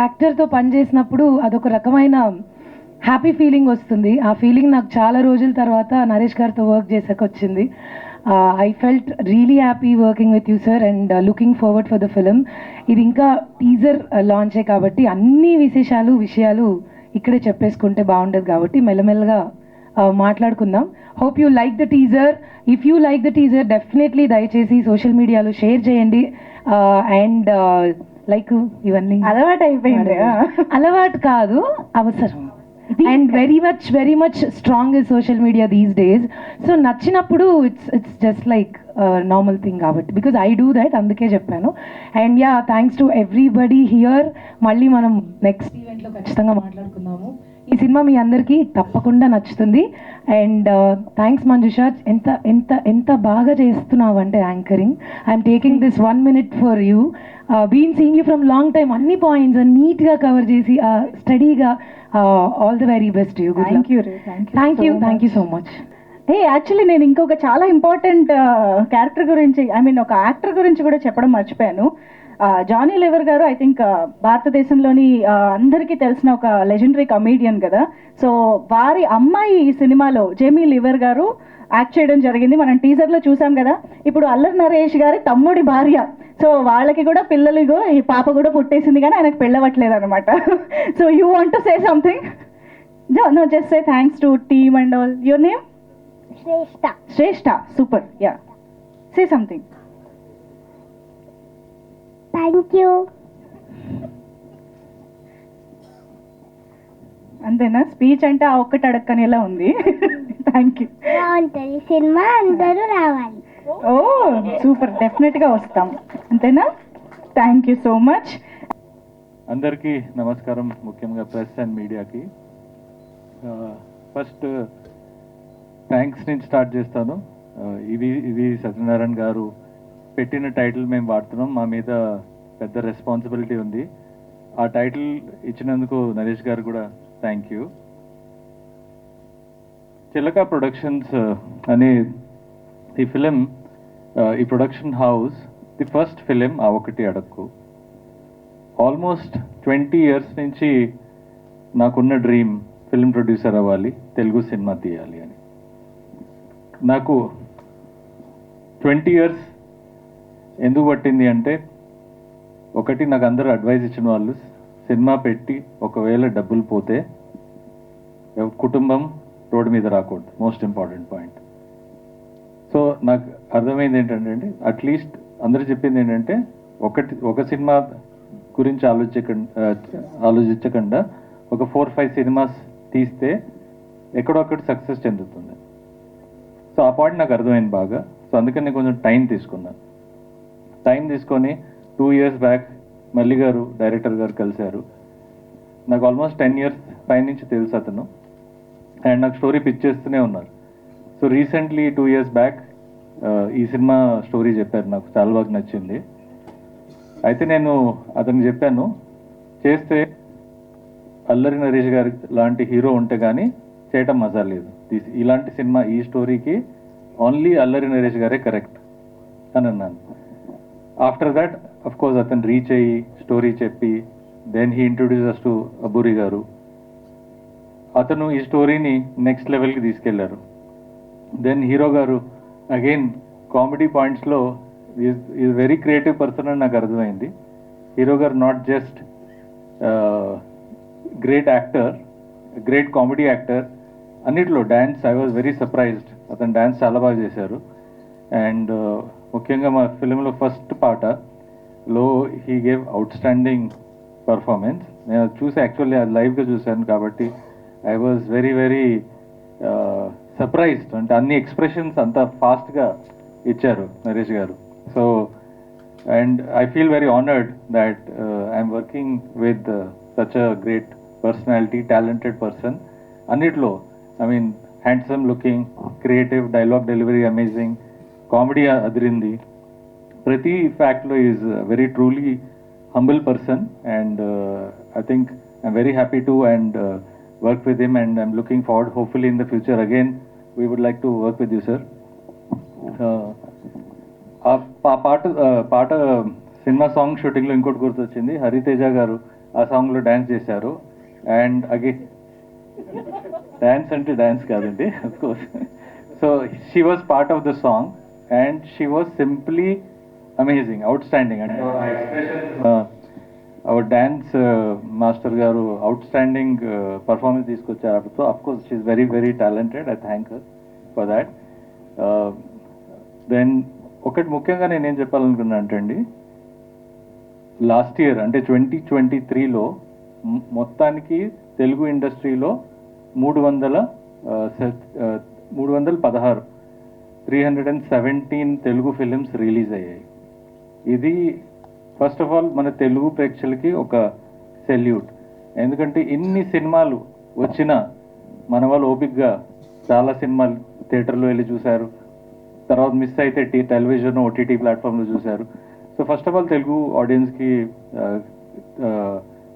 యాక్టర్తో పనిచేసినప్పుడు అదొక రకమైన హ్యాపీ ఫీలింగ్ వస్తుంది. ఆ ఫీలింగ్ నాకు చాలా రోజుల తర్వాత నరేష్ గారితో వర్క్ చేసాక వచ్చింది. I felt really happy working with you sir and looking forward for the film. ఇది ఇంకా టీజర్ లాంచే కాబట్టి అన్ని విషయాలు ఇక్కడే చెప్పేసుకుంటే బాగుండదు కాబట్టి మెల్లమెల్లగా మాట్లాడుకుందాం. Hope you like the teaser. If you like the teaser definitely దయచేసి సోషల్ మీడియాలో షేర్ చేయండి. అండ్ లైక్ ఇవన్నీ అలవాటు అయిపోయింది. అలవాటు కాదు, అవసరం. And very much strong is social media these days. So నచ్చినప్పుడు it's just like normal thing కాబట్టి బికాజ్ ఐ డూ దట్, అందుకే చెప్పాను. And yeah, thanks to everybody here. మళ్ళీ మనం నెక్స్ట్ ఈవెంట్లో ఖచ్చితంగా మాట్లాడుకుందాము. ఈ సినిమా మీ అందరికీ తప్పకుండా నచ్చుతుంది. అండ్ థ్యాంక్స్ మంజుష, ఎంత ఎంత ఎంత బాగా చేస్తున్నావు అంటే anchoring. I'm taking this 1 minute for you. Been seeing you from long time. అన్ని పాయింట్స్ నీట్గా కవర్ చేసి స్టడీగా. All the very best you. Thank you so much. Actually నేను ఇంకొక చాలా ఇంపార్టెంట్ క్యారెక్టర్ గురించి, ఐ మీన్ ఒక యాక్టర్ గురించి కూడా చెప్పడం మర్చిపోయాను. జానీ లివర్ గారు ఐ థింక్ భారతదేశంలోని అందరికీ తెలిసిన ఒక లెజెండరీ కమీడియన్ కదా. సో వారి అమ్మాయి ఈ సినిమాలో జేమీ లివర్ గారు యాక్ట్ చేయడం జరిగింది. మనం టీజర్లో చూసాం కదా. ఇప్పుడు అల్లరి నరేష్ గారి తమ్ముడి భార్య. సో వాళ్ళకి కూడా పిల్లలుగో ఈ పాప కూడా పుట్టేసింది కానీ ఆయనకు పెళ్ళవట్లేదు అనమాట. So you want to say something? No, just say thanks to team and all. Your name? Shreshta. Super. Yeah, say something. Thank you. అంతేనా? స్పీచ్ అంటే ఆ ఒక్కటి అడక్కనేలా ఉంది. Thank you. బాగుంటుంది సినిమా, అందరూ రావాలి. ఓ సూపర్, డెఫినెట్గా వస్తాం. అంతేనా? Thank you so much. అందరికీ నమస్కారం, ముఖ్యంగా ప్రెస్ అండ్ మీడియాకి. ఫస్ట్ థ్యాంక్స్ నుంచి స్టార్ట్ చేస్తాను. ఇది సత్యనారాయణ గారు పెట్టిన టైటిల్ మేము వాడుతున్నాం. మా మీద పెద్ద రెస్పాన్సిబిలిటీ ఉంది. ఆ టైటిల్ ఇచ్చినందుకు నరేష్ గారు కూడా థ్యాంక్ యూ. చిలక ప్రొడక్షన్స్ అనే ఈ ఫిలిం, ఈ production house the first film ఆ ఒకటి అడక్కు. ఆల్మోస్ట్ 20 years నుంచి నాకున్న డ్రీమ్ ఫిల్మ్ ప్రొడ్యూసర్ అవ్వాలి, తెలుగు సినిమా తీయాలి అని. నాకు 20 years ఎందుకు పట్టింది అంటే, ఒకటి నాకు అందరూ అడ్వైస్ ఇచ్చిన వాళ్ళు, సినిమా పెట్టి ఒకవేళ డబ్బులు పోతే కుటుంబం రోడ్డు మీద రాకూడదు, మోస్ట్ ఇంపార్టెంట్ పాయింట్. సో నాకు అర్థమైంది ఏంటంటే, అట్లీస్ట్ అందరూ చెప్పింది ఏంటంటే, ఒక సినిమా గురించి ఆలోచించకుండా ఒక 4-5 సినిమాస్ తీస్తే ఎక్కడొక్కటి సక్సెస్ చెందుతుంది. సో ఆ పాయింట్ నాకు అర్థమైంది బాగా. సో అందుకని నేను కొంచెం టైం తీసుకొని 2 years బ్యాక్ మల్లి గారు డైరెక్టర్ గారు కలిశారు. నాకు ఆల్మోస్ట్ 10 years పైనుంచి తెలుసు అతను, అండ్ నాకు స్టోరీ పిచ్ చేస్తూనే ఉన్నారు. సో రీసెంట్లీ 2 years బ్యాక్ ఈ సినిమా స్టోరీ చెప్పారు, నాకు చాలా బాగా నచ్చింది. అయితే నేను అతనికి చెప్పాను, చేస్తే అల్లరి నరేష్ గారి లాంటి హీరో ఉంటే కానీ చేయటం మజా లేదు, ఇలాంటి సినిమా ఈ స్టోరీకి ఓన్లీ అల్లరి నరేష్ గారే కరెక్ట్ అని అన్నాను. ఆఫ్టర్ దట్ అఫ్ కోర్స్ అతను రీచ్ అయ్యి స్టోరీ చెప్పి then he introduces to Abburi గారు. అతను ఈ స్టోరీని నెక్స్ట్ లెవెల్కి తీసుకెళ్లారు. దెన్ హీరో గారు అగైన్ కామెడీ పాయింట్స్లో ఈజ్ వెరీ క్రియేటివ్ పర్సన్ అని నాకు అర్థమైంది. హీరో గారు not just great actor, great comedy actor, అన్నిట్లో dance I was very surprised. అతను డ్యాన్స్ చాలా బాగా చేశారు. అండ్ ముఖ్యంగా మా ఫిలింలో ఫస్ట్ పాటలో he gave outstanding performance. నేను చూసి యాక్చువల్లీ అది లైవ్గా చూశాను కాబట్టి I was very very surprised. అంటే అన్ని ఎక్స్ప్రెషన్స్ అంత ఫాస్ట్గా ఇచ్చారు నరేష్ గారు. So and I feel very honoured that I'm working with such a great personality, talented person. Anitlo, I mean, handsome looking, creative, dialogue delivery amazing, comedy అదిరింది. ప్రతి ఫ్యాక్ట్లో is very truly humble person, and I think I'm very happy to work with him, and I'm looking forward, hopefully in the future again we would like to work with you, sir. పాట సినిమా సాంగ్ షూటింగ్లో ఇంకోటి గుర్తొచ్చింది, హరితేజ గారు ఆ సాంగ్లో డ్యాన్స్ చేశారు. అండ్ అగైన్ డ్యాన్స్ అంటే డ్యాన్స్ కాదండి, of course. So she was part of the song and she was simply amazing, outstanding. అంటే our dance master garu outstanding performance తీసుకొచ్చారు. So of course she is very very talented. I thank her for that. Then ఒకటి ముఖ్యంగా నేనేం చెప్పాలనుకున్నా అంటే అండి, లాస్ట్ ఇయర్ అంటే 2023లో మొత్తానికి తెలుగు ఇండస్ట్రీలో 317 తెలుగు ఫిలిమ్స్ రిలీజ్ అయ్యాయి. ఇది ఫస్ట్ ఆఫ్ ఆల్ మన తెలుగు ప్రేక్షకులకి ఒక సెల్యూట్. ఎందుకంటే ఇన్ని సినిమాలు వచ్చినా మన వాళ్ళు ఓపిక్గా చాలా సినిమాలు థియేటర్లో వెళ్ళి చూశారు, తర్వాత మిస్ అయితే టెలివిజన్ ఓటీటీ ప్లాట్ఫామ్లో చూశారు. So first of all Telugu ఆడియన్స్కి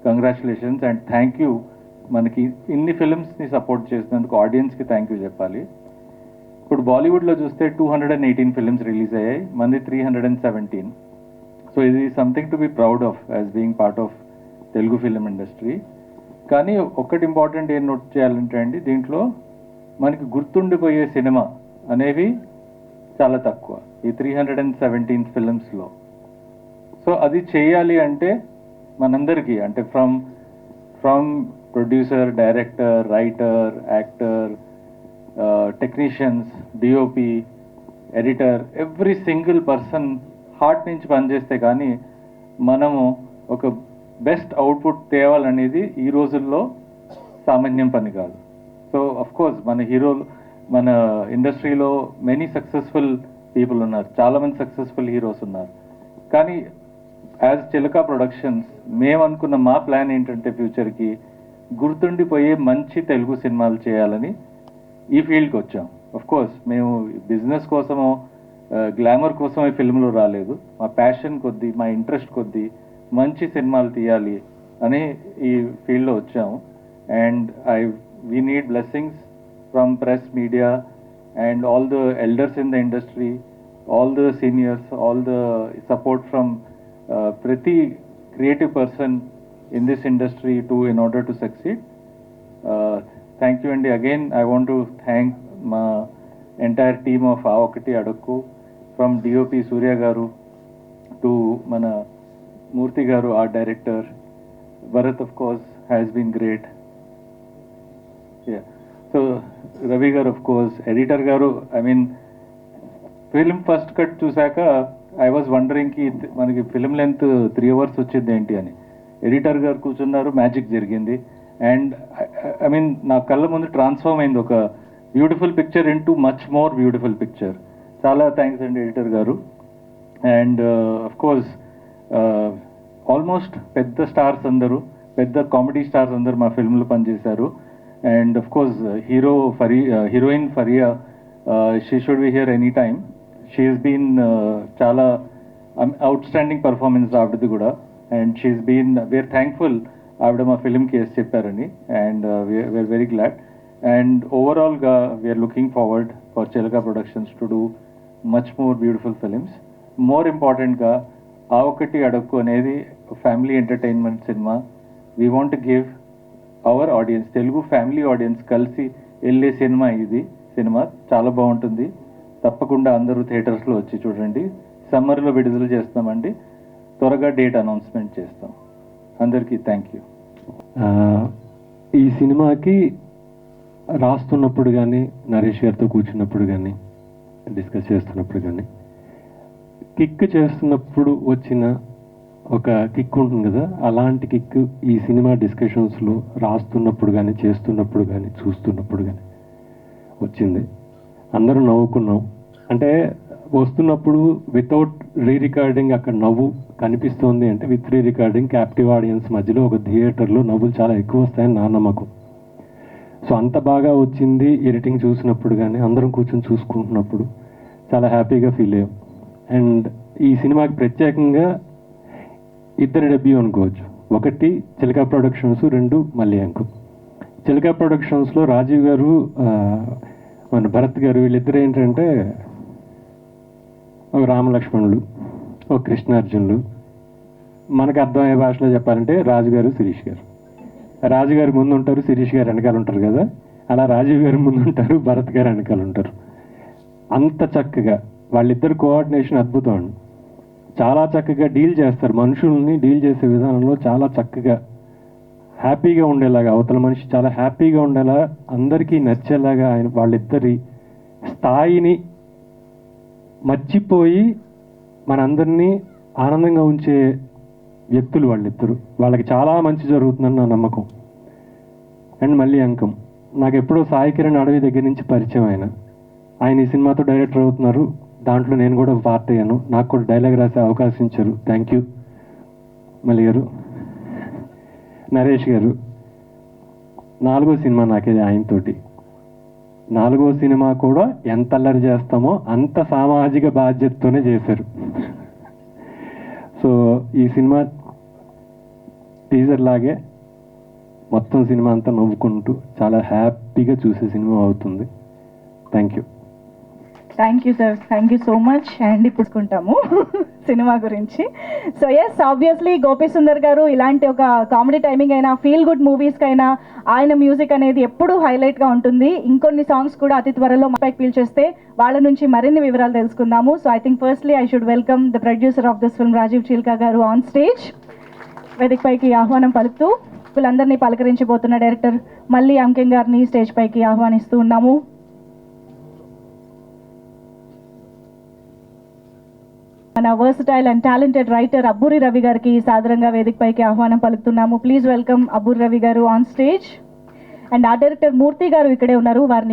కంగ్రాచులేషన్స్ అండ్ థ్యాంక్ యూ. మనకి ఇన్ని ఫిలిమ్స్ని సపోర్ట్ చేసినందుకు ఆడియన్స్కి థ్యాంక్ యూ చెప్పాలి. ఇప్పుడు బాలీవుడ్లో చూస్తే 218 ఫిలిమ్స్ రిలీజ్ అయ్యాయి, మంది 317. సో ఇది something to be proud of as being part of Telugu film industry. కానీ ఒక్కటి ఇంపార్టెంట్ ఏం నోట్ చేయాలంటే అండి, దీంట్లో మనకి గుర్తుండిపోయే సినిమా అనేవి చాలా తక్కువ ఈ 317 ఫిలిమ్స్లో. సో అది చేయాలి అంటే మనందరికీ, అంటే from producer, director, writer, actor, technicians, DOP, editor, every single person heart నుంచి పనిచేస్తే కానీ మనము ఒక బెస్ట్ అవుట్పుట్ తేవాలనేది ఈ రోజుల్లో సామాన్యం పని కాదు. సో అఫ్ కోర్స్ మన హీరోలు, మన ఇండస్ట్రీలో మెనీ సక్సెస్ఫుల్ పీపుల్ ఉన్నారు, చాలామంది సక్సెస్ఫుల్ హీరోస్ ఉన్నారు. కానీ యాజ్ చిలకా ప్రొడక్షన్స్ మేము అనుకున్న మా ప్లాన్ ఏంటంటే ఫ్యూచర్కి గుర్తుండిపోయే మంచి తెలుగు సినిమాలు చేయాలని ఈ ఫీల్డ్కి వచ్చాం. అఫ్ కోర్స్ మేము బిజినెస్ కోసమో గ్లామర్ కోసమో ఈ ఫిల్మ్లో రాలేదు, మా ప్యాషన్ కొద్దీ, మా ఇంట్రెస్ట్ కొద్దీ మంచి సినిమాలు తీయాలి అని ఈ ఫీల్డ్లో వచ్చాము. And we need blessings from press, media and all the elders in the industry, all the seniors, all the support from ప్రతి creative person in this industry in order to succeed. Thank you, and again I want to thank my entire team of Avakati Adakku, from DOP Surya Garu to mana Murthy Garu, art director. Bharat of course has been great. Yeah. So Ravi Garu of course, editor Garu, I mean film first cut చూశాక ఐ వాజ్ వండరింగ్ కి మనకి ఫిల్మ్ లెంత్ 3 hours వచ్చింది ఏంటి అని. ఎడిటర్ గారు కూర్చున్నారు, మ్యాజిక్ జరిగింది. అండ్ ఐ మీన్ నా కళ్ళ ముందు ట్రాన్స్ఫార్మ్ అయింది ఒక beautiful picture into much more beautiful picture. చాలా థ్యాంక్స్ అండి editor garu. And of course almost పెద్ద స్టార్స్ అందరూ, పెద్ద కామెడీ స్టార్స్ అందరూ మా ఫిల్మ్లో పనిచేశారు. And of course heroine Faria, she should be here any time. She has been చాలా అవుట్స్టాండింగ్ పర్ఫార్మెన్స్ ఆవిడది కూడా. And she has been, we are thankful ఆవిడ మా ఫిల్మ్కి వేసి చెప్పారని. And we are very glad. And ఓవరాల్గా we are looking forward for Chilaka productions to do much more beautiful films. More ఇంపార్టెంట్గా ఆవకటి అడక్కు అనేది family entertainment cinema. We want give our audience, Telugu family audience కలిసి వెళ్ళే సినిమా ఇది. సినిమా చాలా బాగుంటుంది, తప్పకుండా అందరూ థియేటర్స్లో వచ్చి చూడండి. సమ్మర్లో విడుదల చేస్తామండి, త్వరగా డేట్ అనౌన్స్మెంట్ చేస్తాం. అందరికీ థ్యాంక్ యూ. ఈ సినిమాకి రాస్తున్నప్పుడు కానీ, నరేష్ గారితో కూర్చున్నప్పుడు కానీ, డిస్కస్ చేస్తున్నప్పుడు కానీ, కిక్ చేస్తున్నప్పుడు వచ్చిన ఒక కిక్ ఉంటుంది కదా, అలాంటి కిక్ ఈ సినిమా డిస్కషన్స్లో రాస్తున్నప్పుడు కానీ, చేస్తున్నప్పుడు కానీ, చూస్తున్నప్పుడు కానీ వచ్చింది. అందరూ నవ్వుకున్నాం. అంటే వస్తున్నప్పుడు వితౌట్ రీ రికార్డింగ్ అక్కడ నవ్వు కనిపిస్తోంది అంటే, with re recording captive audience మధ్యలో ఒక థియేటర్లో నవ్వులు చాలా ఎక్కువ వస్తాయని నా నమ్మకం. సో అంత బాగా వచ్చింది ఎడిటింగ్ చూసినప్పుడు కానీ అందరం కూర్చొని చూసుకుంటున్నప్పుడు చాలా హ్యాపీగా ఫీల్ అయ్యాం. అండ్ ఈ సినిమాకి ప్రత్యేకంగా ఇద్దరు డెబ్యూ అనుకోవచ్చు. ఒకటి చిలకా ప్రొడక్షన్స్, 2 మళ్ళీ అంకు. చిలకా ప్రొడక్షన్స్లో రాజీవ్ గారు, మన భరత్ గారు, వీళ్ళిద్దరు ఏంటంటే ఒక రామలక్ష్మణులు, ఒక కృష్ణార్జునులు. మనకు అర్థమయ్యే భాషలో చెప్పాలంటే రాజు గారు, శిరీష్ గారు. రాజు గారు ముందు ఉంటారు, శిరీష్ గారు వెనకాల ఉంటారు కదా, అలా రాజీవ్ గారు ముందు ఉంటారు, భరత్ గారు వెనకాల ఉంటారు. అంత చక్కగా వాళ్ళిద్దరు కోఆర్డినేషన్ అద్భుతం అండి. చాలా చక్కగా డీల్ చేస్తారు, మనుషుల్ని డీల్ చేసే విధానంలో చాలా చక్కగా హ్యాపీగా ఉండేలాగా, అవతల మనిషి చాలా హ్యాపీగా ఉండేలా, అందరికీ నచ్చేలాగా ఆయన వాళ్ళిద్దరి స్థాయిని మర్చిపోయి మనందరినీ ఆనందంగా ఉంచే వ్యక్తులు వాళ్ళిద్దరు. వాళ్ళకి చాలా మంచి జరుగుతుందని నా నమ్మకం. అండ్ మళ్ళీ అంకం, నాకు ఎప్పుడో సాయి కిరణ్ అడవి దగ్గర నుంచి పరిచయం ఆయన ఈ సినిమాతో డైరెక్టర్ అవుతున్నారు, దాంట్లో నేను కూడా పార్ట్ అయ్యాను, నాకు కూడా డైలాగ్ రాసే అవకాశం ఇచ్చారు, థ్యాంక్ యూ మళ్ళీ గారు. నరేష్ గారు 4వ సినిమా నాకేది ఆయనతోటి. 4వ సినిమా కూడా ఎంత అల్లరి చేస్తామో అంత సామాజిక బాధ్యతతోనే చేశారు. సో ఈ సినిమా టీజర్ లాగే మొత్తం సినిమా అంతా నవ్వుకుంటూ చాలా హ్యాపీగా చూసే సినిమా అవుతుంది. Thank you. Thank you sir, thank you so much. And ఇప్పుడుకుంటాము సినిమా గురించి. So yes, obviously Gopi Sundar గారు ఇలాంటి ఒక కామెడీ టైమింగ్ అయినా, ఫీల్ గుడ్ మూవీస్కైనా ఆయన మ్యూజిక్ అనేది ఎప్పుడూ హైలైట్గా ఉంటుంది. ఇంకొన్ని సాంగ్స్ కూడా అతి త్వరలో మైక్ ఫీల్ చేస్తే వాళ్ళ నుంచి మరిన్ని వివరాలు తెలుసుకుందాము. So I think firstly I should welcome the producer of this film, Rajiv Chilka garu on stage. వేదిక పైకి ఆహ్వానం పలుకుతూ వీళ్ళందరినీ పలకరించబోతున్న డైరెక్టర్ మళ్ళీ అంకెం గారిని స్టేజ్ పైకి ఆహ్వానిస్తూ ఉన్నాము. మన versatile and talented writer Abburi Ravi గారికి సాదరంగా వేదిక పైకి ఆహ్వానం పలుకుతున్నాము. ప్లీజ్ వెల్కమ్ అబ్బూరి రవి గారు ఆన్ స్టేజ్. అండ్ ఆ డైరెక్టర్ మూర్తి గారు ఇక్కడే ఉన్నారు, వారిని